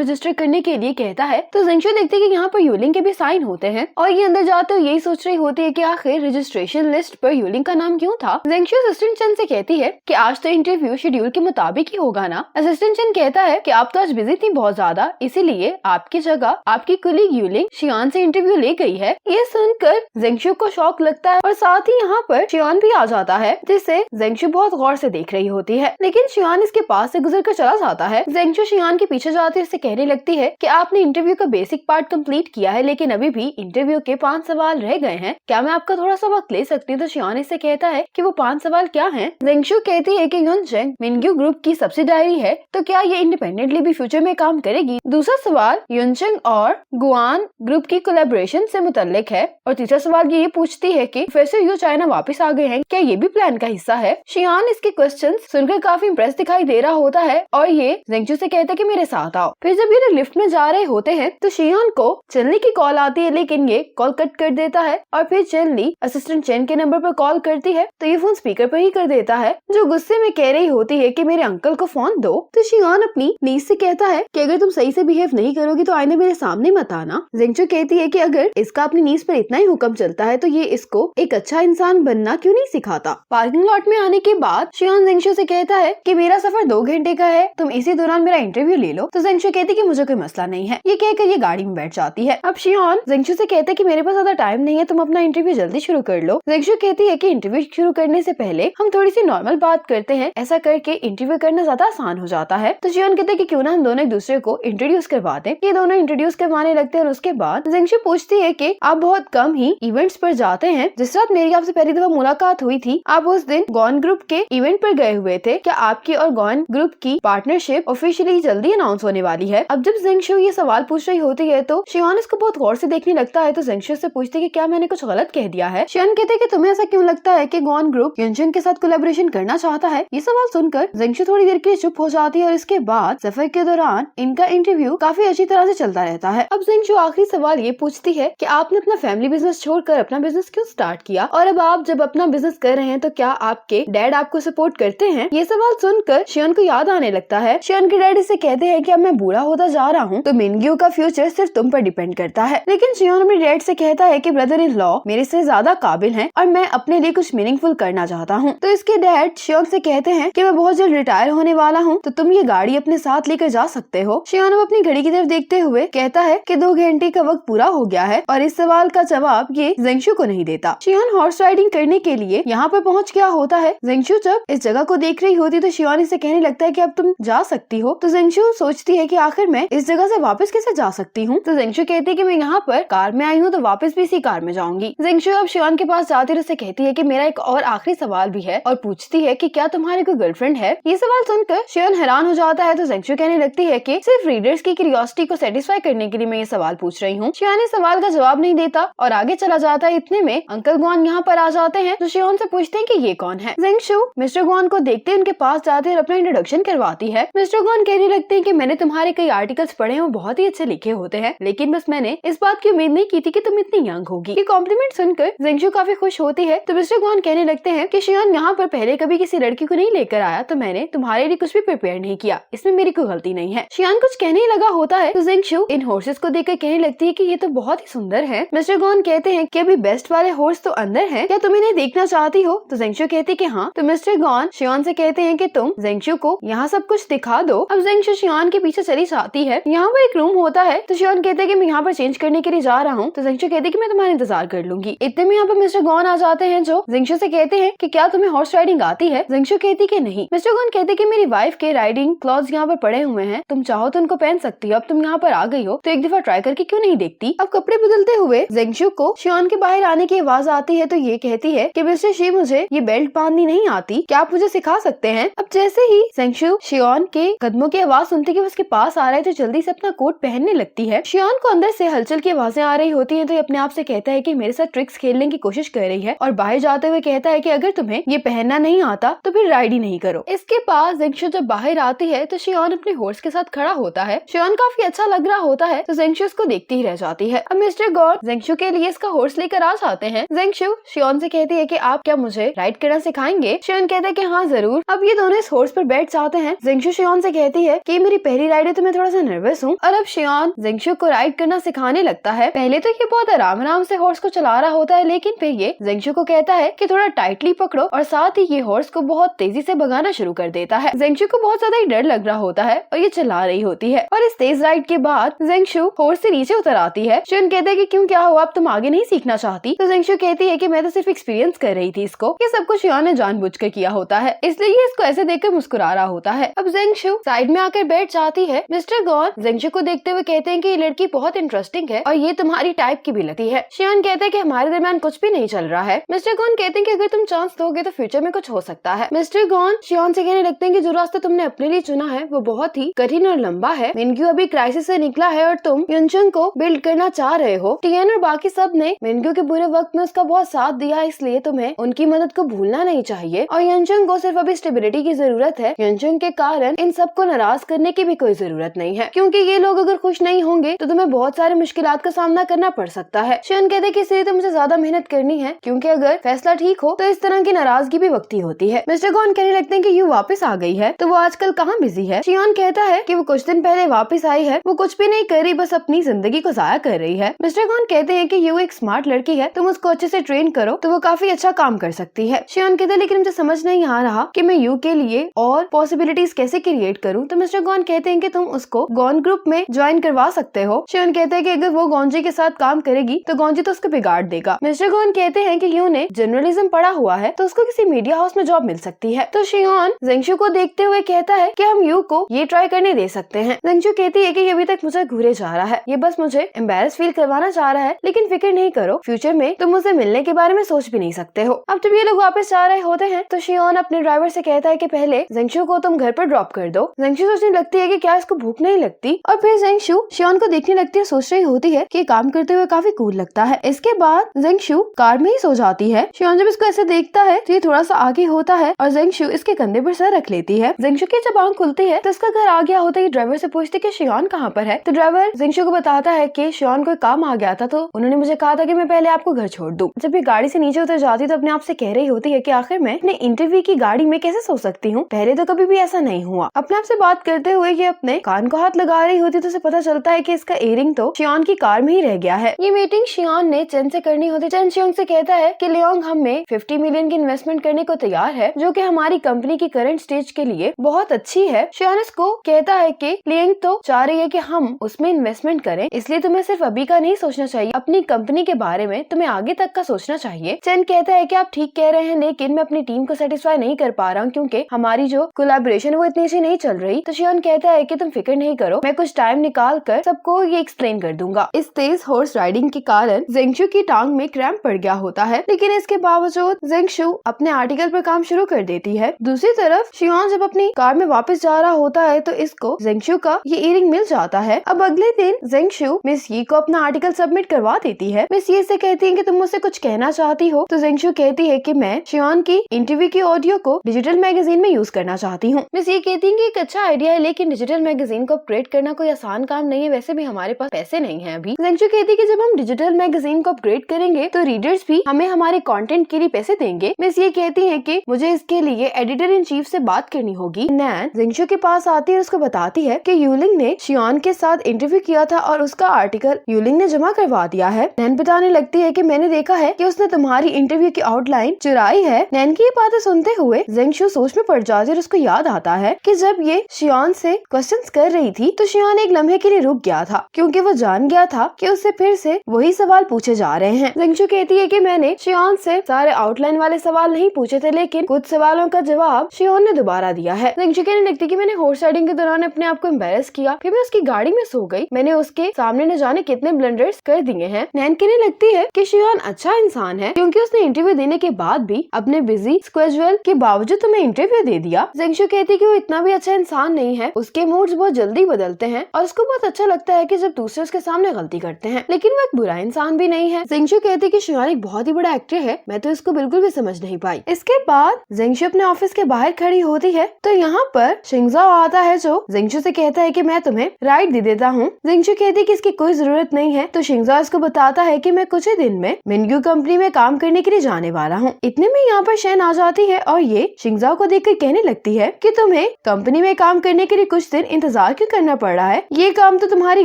रजिस्टर करने के लिए कहता है। तो जेंगशु देखती है कि यहाँ पर यूलिंग के भी साइन होते हैं और ये अंदर जाते हुए यही सोच रही होती है कि आखिर रजिस्ट्रेशन लिस्ट पर यूलिंग का नाम क्यों था। जेंगशु असिस्टेंट चन से कहती है कि आज तो इंटरव्यू शेड्यूल के मुताबिक ही होगा ना। असिस्टेंट चन कहता है कि आप तो आज बिजी थी बहुत ज्यादा, इसीलिए आपकी जगह आपकी कुलीग यूलिंग शियोन से इंटरव्यू ले गई है। ये सुनकर जेंगशु को शौक लगता है और साथ ही यहाँ पर शियोन भी आ जाता है, जिसे जेंगशु बहुत गौर से देख रही होती है। लेकिन शियोन इसके पास से गुजर कर चला जाता है। जेंगशु शियोन के पीछे जाते उससे कहने लगती है कि आपने इंटरव्यू का बेसिक पार्ट कंप्लीट किया है, लेकिन अभी भी इंटरव्यू के 5 सवाल रह गए हैं। क्या मैं आपका थोड़ा सा वक्त ले सकती हूँ? तो शियोन इससे कहता है कि वो 5 सवाल क्या हैं? जेंगशु कहती है कि युनचेंग मिनग्यू ग्रुप की सब्सिडायरी है, तो क्या ये इंडिपेंडेंटली भी फ्यूचर में काम करेगी? दूसरा सवाल युनचेंग और गुआन ग्रुप की कोलैबोरेशन से मुतल्लिक है और तीसरा सवाल ये पूछती है कि प्रोफेसर यू चाइना वापस आ गए हैं, क्या ये भी प्लान का हिस्सा है? शियोन इसके क्वेश्चंस सुनकर काफी इंप्रेस दिखाई दे रहा होता है और ये जेंगशु से कहता है कि मेरे साथ आओ। फिर जब ये लिफ्ट में जा रहे होते हैं तो शियोन को चलने की कॉल आती है, लेकिन ये कॉल कट कर देता है और फिर चनली असिस्टेंट चेन के नंबर पर कॉल करती है तो ये फोन स्पीकर पर ही कर देता है, जो गुस्से में कह रही होती है कि मेरे अंकल को फोन दो। तो शियोन अपनी नीस से कहता है कि अगर तुम सही से बिहेव नहीं करोगी तो आईने मेरे सामने मत आना। जेंगशु कहती है कि अगर इसका अपनी नीस पर इतना ही हुक्म चलता है तो ये इसको एक अच्छा इंसान बनना क्यों नहीं सिखाता। पार्किंग लॉट में आने के बाद शियोन जेंगशु से कहता है कि मेरा सफर 2 घंटे का है, तुम इसी दौरान मेरा इंटरव्यू ले लो। तो जेंगशु कहती है कि मुझे कोई मसला नहीं है। ये कहकर ये गाड़ी में बैठ जाती है। अब शियोन जेंगशु से कहता है कि मेरे पास ज्यादा टाइम नहीं है, तुम अपना इंटरव्यू जल्दी शुरू कर लो। जेंगशु कहती है कि इंटरव्यू शुरू करने से पहले हम थोड़ी सी नॉर्मल बात करते हैं, ऐसा करके इंटरव्यू करना ज्यादा आसान हो जाता है। तो शियोन कहते हैं कि क्यों ना हम दोनों एक दूसरे को इंट्रोड्यूस करवा दें। ये दोनों इंट्रोड्यूस करवाने लगते हैं और उसके बाद जेंगशु पूछती है कि आप बहुत कम ही इवेंट्स पर जाते हैं। जिस रात मेरी आपसे पहली दफा मुलाकात हुई थी, आप उस दिन गॉन ग्रुप के इवेंट पर गए हुए थे। क्या आपकी और गॉन ग्रुप की पार्टनरशिप ऑफिशियली जल्दी अनाउंस होने वाली है? अब जब जेंगशु ये सवाल पूछ रही होती है तो शियोन इसको बहुत गौर से देखने लगता है। तो जेंगशु से पूछती है कि क्या मैंने कुछ गलत कह दिया है? शियोन कहते हैं कि तुम्हें ऐसा क्यों लगता है कि गॉन ग्रुप युनचेंग के साथ कोलैबोरेशन करना चाहता है? ये सवाल सुनकर जेंगशु थोड़ी देर के लिए चुप हो जाती है और इसके बाद सफर के दौरान इनका इंटरव्यू काफी अच्छी तरह से चलता रहता है। अब जेंगशु आखिरी सवाल ये पूछती है कि आपने अपना फैमिली बिजनेस छोड़कर अपना बिजनेस क्यों स्टार्ट किया, और अब आप जब अपना बिजनेस कर रहे हैं तो क्या आपके डैड आपको सपोर्ट करते हैं? ये सवाल सुनकर शियोन को याद आने लगता है। शियोन के डैडी से कहते हैं कि अब मैं बूढ़ा होता जा रहा हूँ तो मिनग्यू का फ्यूचर सिर्फ तुम पर डिपेंड करता है। लेकिन शियोन अपने डैड से कहता है कि ब्रदर इन लॉ मेरे से ज्यादा काबिल हैं और मैं अपने लिए कुछ मीनिंगफुल करना चाहता हूँ। तो इसके डैड शियोन से कहते हैं कि मैं बहुत जल्द रिटायर होने वाला हूँ, तो तुम ये गाड़ी अपने साथ लेकर जा सकते हो। शियोन अपनी घड़ी की तरफ देखते हुए कहता है कि 2 घंटे का वक्त पूरा हो गया है और इस सवाल का जवाब ये जेंगशु को नहीं देता। शियोन हॉर्स राइडिंग करने के लिए यहाँ पर पहुँच गया होता है। जेंगशु जब इस जगह को देख रही होती तो शियोन इसे कहने लगता है कि अब तुम जा सकती हो। तो जेंगशु सोचती है कि आखिर मैं इस जगह से वापस कैसे जा सकती हूँ। तो जेंगशु कहती है कि मैं यहाँ पर कार में आई हूँ तो वापस भी इसी कार में जाऊंगी। जेंगशु अब शियोन के पास जाती है, उससे कहती है कि मेरा एक और आखिरी सवाल भी है और पूछती है कि क्या तुम्हारी कोई गर्लफ्रेंड है। ये सवाल सुनकर शियोन हैरान हो जाता है। तो जेंगशु कहने लगती है कि सिर्फ रीडर्स की क्यूरियोसिटी को सेटिस्फाई करने के लिए मैं ये सवाल पूछ रही हूँ। शियोन इस सवाल का जवाब नहीं देता और आगे चला जाता है। इतने में अंकल गॉन यहाँ पर आ जाते हैं जो शियोन से पूछते हैं कि ये कौन है। जेंगशु मिस्टर गॉन को देखते उनके पास जाते और अपना इंट्रोडक्शन करवाती है। मिस्टर गॉन कहने लगते हैं कि मैंने तुम्हारे कई आर्टिकल्स पढ़े हैं, वो बहुत ही अच्छे लिखे होते हैं, लेकिन बस मैंने इस बात की उम्मीद नहीं की थी कि तुम इतनी यंग होगी। ये कॉम्प्लीमेंट सुनकर जेंगशु काफी खुश होती है। तो मिस्टर गॉन कहने लगते हैं कि शियोन यहाँ पर पहले कभी किसी लड़की को नहीं लेकर आया, तो मैंने तुम्हारे लिए कुछ भी प्रिपेयर नहीं किया, इसमें मेरी कोई गलती नहीं है। शियोन कुछ कहने लगा होता है तो जेंगशु इन हॉर्सेस को देखकर कहने लगती है कि ये तो बहुत ही सुंदर है। मिस्टर गॉन कहते हैं कि अभी बेस्ट वाले हॉर्स तो अंदर हैं, क्या तुम इन्हें देखना चाहती हो? तो जेंगशु कहती है कि हाँ। तो मिस्टर गॉन शियोन से कहते हैं कि तुम जेंगशु को यहाँ सब कुछ दिखा दो। अब जेंगशु शियान के पीछे चली जाती है। यहाँ पर एक रूम होता है तो शियान कहते हैं कि मैं यहाँ पर चेंज करने के लिए जा रहा हूँ। तो जेंगशु कहती है कि मैं तुम्हारा इंतजार कर लूंगी। इतने में यहाँ पर मिस्टर गॉन आ जाते हैं जो जेंगशु से कहते हैं कि क्या तुम्हें हॉर्स राइडिंग आती है। जेंगशु कहती कि नहीं। मिस्टर गॉन कहते कि मेरी वाइफ के राइडिंग क्लॉथ्स यहाँ पर पड़े हुए हैं, तुम चाहो तो उनको पहन सकती हो। अब तुम यहाँ पर आ गई हो तो एक दफा ट्राई करके क्यों नहीं देखती। अब कपड़े बदलते हुए जेंगशु को शियान के बाहर आने की आवाज आती है तो ये कहती है कि मिस्टर शी मुझे ये बेल्ट बांधनी नहीं आती, क्या आप मुझे सिखा सकते हैं। अब जैसे ही जेंगशु शियान के कदमों की आवाज सुनती कि उसके पास आ रहा है तो जल्दी से अपना कोट पहनने लगती है। शियान को अंदर से हलचल की आवाजें आ रही होती हैं तो ये अपने आप से कहता है कि मेरे साथ ट्रिक्स खेलने की कोशिश कर रही है और बाहर जाते हुए कहता है कि अगर तुम्हें ये पहनना नहीं आता तो फिर राइड ही नहीं करो। इसके बाद जेंगशु जब बाहर आती है तो शियान अपने हॉर्स के साथ खड़ा होता है। शियान काफी अच्छा लग रहा होता है तो जेंगशु उसको देखती ही रह जाती है। अब मिस्टर गॉन जेंगशु के लिए इसका हॉर्स लेकर आ जाते हैं। जेंगशु शियान से कहती है कि आप क्या मुझे राइड करना सिखाएंगे। शियान कहता है कि हाँ जरूर। अब ये दोनों इस हॉर्स पर बैठ जाते हैं। जेंगशु शियान से कहती है कि मेरी पहली राइड है तो मैं थोड़ा सा नर्वस हूँ। और अब शियान जेंगशु को राइड करना सिखाने लगता है। पहले तो ये बहुत आराम से हॉर्स को चला रहा होता है लेकिन फिर ये जेंगशु को कहता है कि थोड़ा टाइटली पकड़ो और साथ ही ये हॉर्स को बहुत तेजी से भगाना शुरू कर देता है। जेंगशु को बहुत ज्यादा ही डर लग रहा होता है और ये चला रही होती है। और इस तेज राइड के बाद जेंगशु हॉर्स से नीचे उतर आती है। शियान कहते हैं कि क्यों, क्या हुआ, अब तुम आगे नहीं सीखना चाहती। तो जेंगशु कहती है कि मैं तो सिर्फ एक्सपीरियंस कर रही थी इसको। ये सब कुछ शियान ने जानबूझकर किया होता है इसलिए ये इसको ऐसे देखकर मुस्कुरा रहा होता है। अब जेंगशु साइड में आकर बैठ जाती है। मिस्टर गॉन जेंगशु को देखते हुए कहते हैं कि ये लड़की बहुत इंटरेस्टिंग है और ये तुम्हारी टाइप की भी लगती है। शियान कहते हैं कि हमारे दरमियान कुछ भी नहीं चल रहा है। मिस्टर गॉन कहते हैं कि अगर तुम चांस दोगे तो फ्यूचर में कुछ हो सकता है। मिस्टर गॉन शियान से कहने लगते हैं कि जो रास्ता तुमने अपने लिए चुना है वो बहुत ही कठिन और लंबा है। मिनग्यू अभी क्राइसिस से निकला है और तुम युनचुंग को बिल्ड करना चाह रहे हो। टियन और बाकी सब ने मिनग्यू के बुरे वक्त में उसका बहुत साथ दिया है इसलिए तुम्हें उनकी मदद को भूलना नहीं चाहिए। और युनचुंग को सिर्फ अभी स्टेबिलिटी की जरूरत है। युनचुंग के कारण इन सबको नाराज करने की भी कोई जरूरत नहीं है क्योंकि ये लोग अगर खुश नहीं होंगे तो तुम्हें बहुत सारे मुश्किलात का सामना करना पड़ सकता है। शियान कहते हैं कि इसलिए तो मुझे ज्यादा मेहनत करनी है क्योंकि अगर फैसला ठीक हो तो इस तरह की नाराजगी भी वक्ती होती है। मिस्टर गॉन कहने लगते हैं कि यू वापस आ गई है तो वो आजकल कहाँ बिजी है। शियान कहता है कि वो कुछ दिन पहले वापस आई है, वो कुछ भी नहीं कर रही, बस अपनी जिंदगी को जाया कर रही है। मिस्टर गॉन कहते हैं कि यू एक स्मार्ट लड़की है, तुम उसको अच्छे से ट्रेन करो तो वो काफी अच्छा काम कर सकती है। शियान कहते हैं लेकिन मुझे समझ नहीं आ रहा कि मैं यू के लिए और पॉसिबिलिटीज कैसे क्रिएट करूँ। तो मिस्टर गॉन कहते हैं कि तुम उसको गॉन ग्रुप में ज्वाइन करवा सकते हो। शियान कहते हैं कि अगर वो गॉन्जी के साथ काम करेगी तो गॉन्जी तो उसको बिगाड़ देगा। मिस्टर गॉन कहते हैं कि यू ने जर्नलिज्म पढ़ा हुआ है तो उसको किसी मीडिया हाउस में जॉब मिल सकती है। तो शियान जेंगशु को देखते हुए कहता है कि हम यू को ये ट्राई करने दे सकते हैं। जेंगशु कहती है कि ये अभी तक मुझे घूरे जा रहा है, ये बस मुझे एम्बैरस फील करवाना चाह रहा है, लेकिन फिक्र नहीं करो, फ्यूचर में तुम मुझसे मिलने के बारे में सोच भी नहीं सकते हो। अब जब ये लोग वापस जा रहे होते हैं तो शियान अपने ड्राइवर से कहता है कि पहले जेंगशु को तुम घर पर ड्रॉप कर दो। जेंगशु सोचने लगती है कि क्या इसको भूख नहीं लगती और फिर जेंगशु शियान को देखने लगती है, सोच रही होती है कि काम करते हुए काफी कूल लगता है। इसके बाद जेंगशु कार में ही सो जाती है। शियान जब इसको ऐसे देखता है तो ये थोड़ा सा आगे होता है और जेंगशु इसके कंधे पर सर रख लेती है। जेंगशु की जब आंख खुलती है तो इसका घर आ गया होता है। ड्राइवर से पूछती कि शियान कहाँ पर है। तो ड्राइवर जेंगशु को बताता है कि शियान को काम आ गया था तो उन्होंने मुझे कहा था कि मैं पहले आपको घर छोड़ दूं। जब ये गाड़ी से नीचे उतर जाती तो अपने आप से कह रही होती है कि आखिर मैं अपने इंटरव्यू की गाड़ी में कैसे सो सकती हूँ, पहले तो कभी भी ऐसा नहीं हुआ। अपने आप से बात करते हुए ये अपने कान को हाथ लगा रही होती तो उसे पता चलता है कि इसका इयरिंग तो शियान की कार में ही रह गया है। ये मीटिंग शियान ने चेन से करनी होती। चेन शियोंग से कहता है कि लियोंग हमें 50 मिलियन की इन्वेस्टमेंट करने को तैयार है जो कि हमारी कंपनी की करंट स्टेज के लिए बहुत अच्छी है। शियान इसको कहता है कि लियोंग तो चाह रही है कि हम उसमें इन्वेस्टमेंट करें, इसलिए तुम्हें सिर्फ अभी का नहीं सोचना चाहिए, अपनी कंपनी के बारे में तुम्हें आगे तक का सोचना चाहिए। चेन कहता है कि आप ठीक कह रहे हैं लेकिन मैं अपनी टीम को सेटिस्फाई नहीं कर पा रहा हूँ क्योंकि हमारी जो कोलैबोरेशन है वो इतनी अच्छी नहीं चल रही। तो शियान कहता है कि तुम फिक्र नहीं करो, मैं कुछ टाइम निकाल कर सबको ये एक्सप्लेन कर दूंगा। इस तेज हॉर्स राइडिंग के कारण जेंगशु की टांग में क्रैम्प पड़ गया होता है लेकिन इसके बावजूद जेंगशु अपने आर्टिकल पर काम शुरू कर देती है। दूसरी तरफ शियान जब अपनी कार में वापस जा रहा होता है तो इसको जेंगशु का ये इयरिंग मिल जाता है। अब अगले दिन जेंगशु मिस ये को अपना आर्टिकल सबमिट करवा देती है। मिस ये से कहती है कि तुम मुझसे कुछ कहना चाहती हो। तो जेंगशु कहती है कि मैं शियान की इंटरव्यू की ऑडियो को डिजिटल मैगजीन में यूज करना चाहती हूँ। मिस ये कहती है कि एक अच्छा आइडिया है लेकिन डिजिटल मैगजीन को अपग्रेड करना कोई आसान काम नहीं है, वैसे भी हमारे पास पैसे नहीं है अभी। जेंगशु कहती है कि जब हम डिजिटल मैगजीन को अपग्रेड करेंगे तो रीडर्स भी हमें हमारे कंटेंट के लिए पैसे देंगे। मिस ये कहती है कि मुझे इसके लिए एडिटर इन चीफ से बात करनी होगी। नैन जेंगशु के पास आती है और उसको बताती है कि यूलिंग ने शियान के साथ इंटरव्यू किया था और उसका आर्टिकल यूलिंग ने जमा करवा दिया है। नैन बताने लगती है कि मैंने देखा है कि उसने तुम्हारी इंटरव्यू की आउटलाइन चुराई है। नैन की ये बातें सुनते हुए जेंगशु सोच में पड़ जाती है और उसको याद आता है कि जब ये शियान से क्वेश्चंस कर रही थी तो शियान एक लम्हे के लिए रुक गया था, क्योंकि वो जान गया था कि उससे फिर से वही सवाल पूछे जा रहे हैं। जिंगशू कहती है कि मैंने शियान से सारे आउटलाइन वाले सवाल नहीं पूछे थे, लेकिन कुछ सवालों का जवाब शियान ने दोबारा दिया है। जिंगशू कहने लगती कि मैंने हॉर्स राइडिंग के दौरान अपने आप को एम्बेरस किया, फिर मैं उसकी गाड़ी में सो गई, मैंने उसके सामने न जाने कितने ब्लंडर्स कर दिए हैं। नैन कहने लगती है कि शियान अच्छा इंसान है, क्योंकि उसने इंटरव्यू देने के बाद भी अपने बिजी स्केड्यूल के बावजूद तुम्हें इंटरव्यू दे दिया। जिंगशू कहती है कि वो इतना भी अच्छा इंसान नहीं है, उसके मूड्स बहुत जल्दी बदलते हैं और उसको बहुत अच्छा लगता है कि जब दूसरे उसके सामने गलती करते हैं, लेकिन वो एक बुरा इंसान भी नहीं है। जिंगशू कहती है कि शियान एक बहुत ही बड़ा एक्टर है, मैं तो इसको बिल्कुल भी समझ नहीं पाई। इसके बाद जिंगशू अपने ऑफिस के बाहर खड़ी होती है तो यहाँ पर शिंगजाओ आता है, जो जिंगशू से कहता है कि मैं तुम्हें राइड दे देता हूँ। जिंगशू कहती है कि इसकी कोई जरूरत नहीं है, तो शिंगजाओ इसको बताता है कि मैं कुछ ही दिन में मिनग्यू कंपनी में काम करने के लिए जाने वाला हूँ। इतने में यहाँ पर शेन आ जाती है और ये शिंगजाओ को देखकर कहने लगती है कि तुम्हें कंपनी में काम करने के लिए कुछ दिन इंतजार क्यों करना पड़ रहा है, ये काम तो तुम्हारी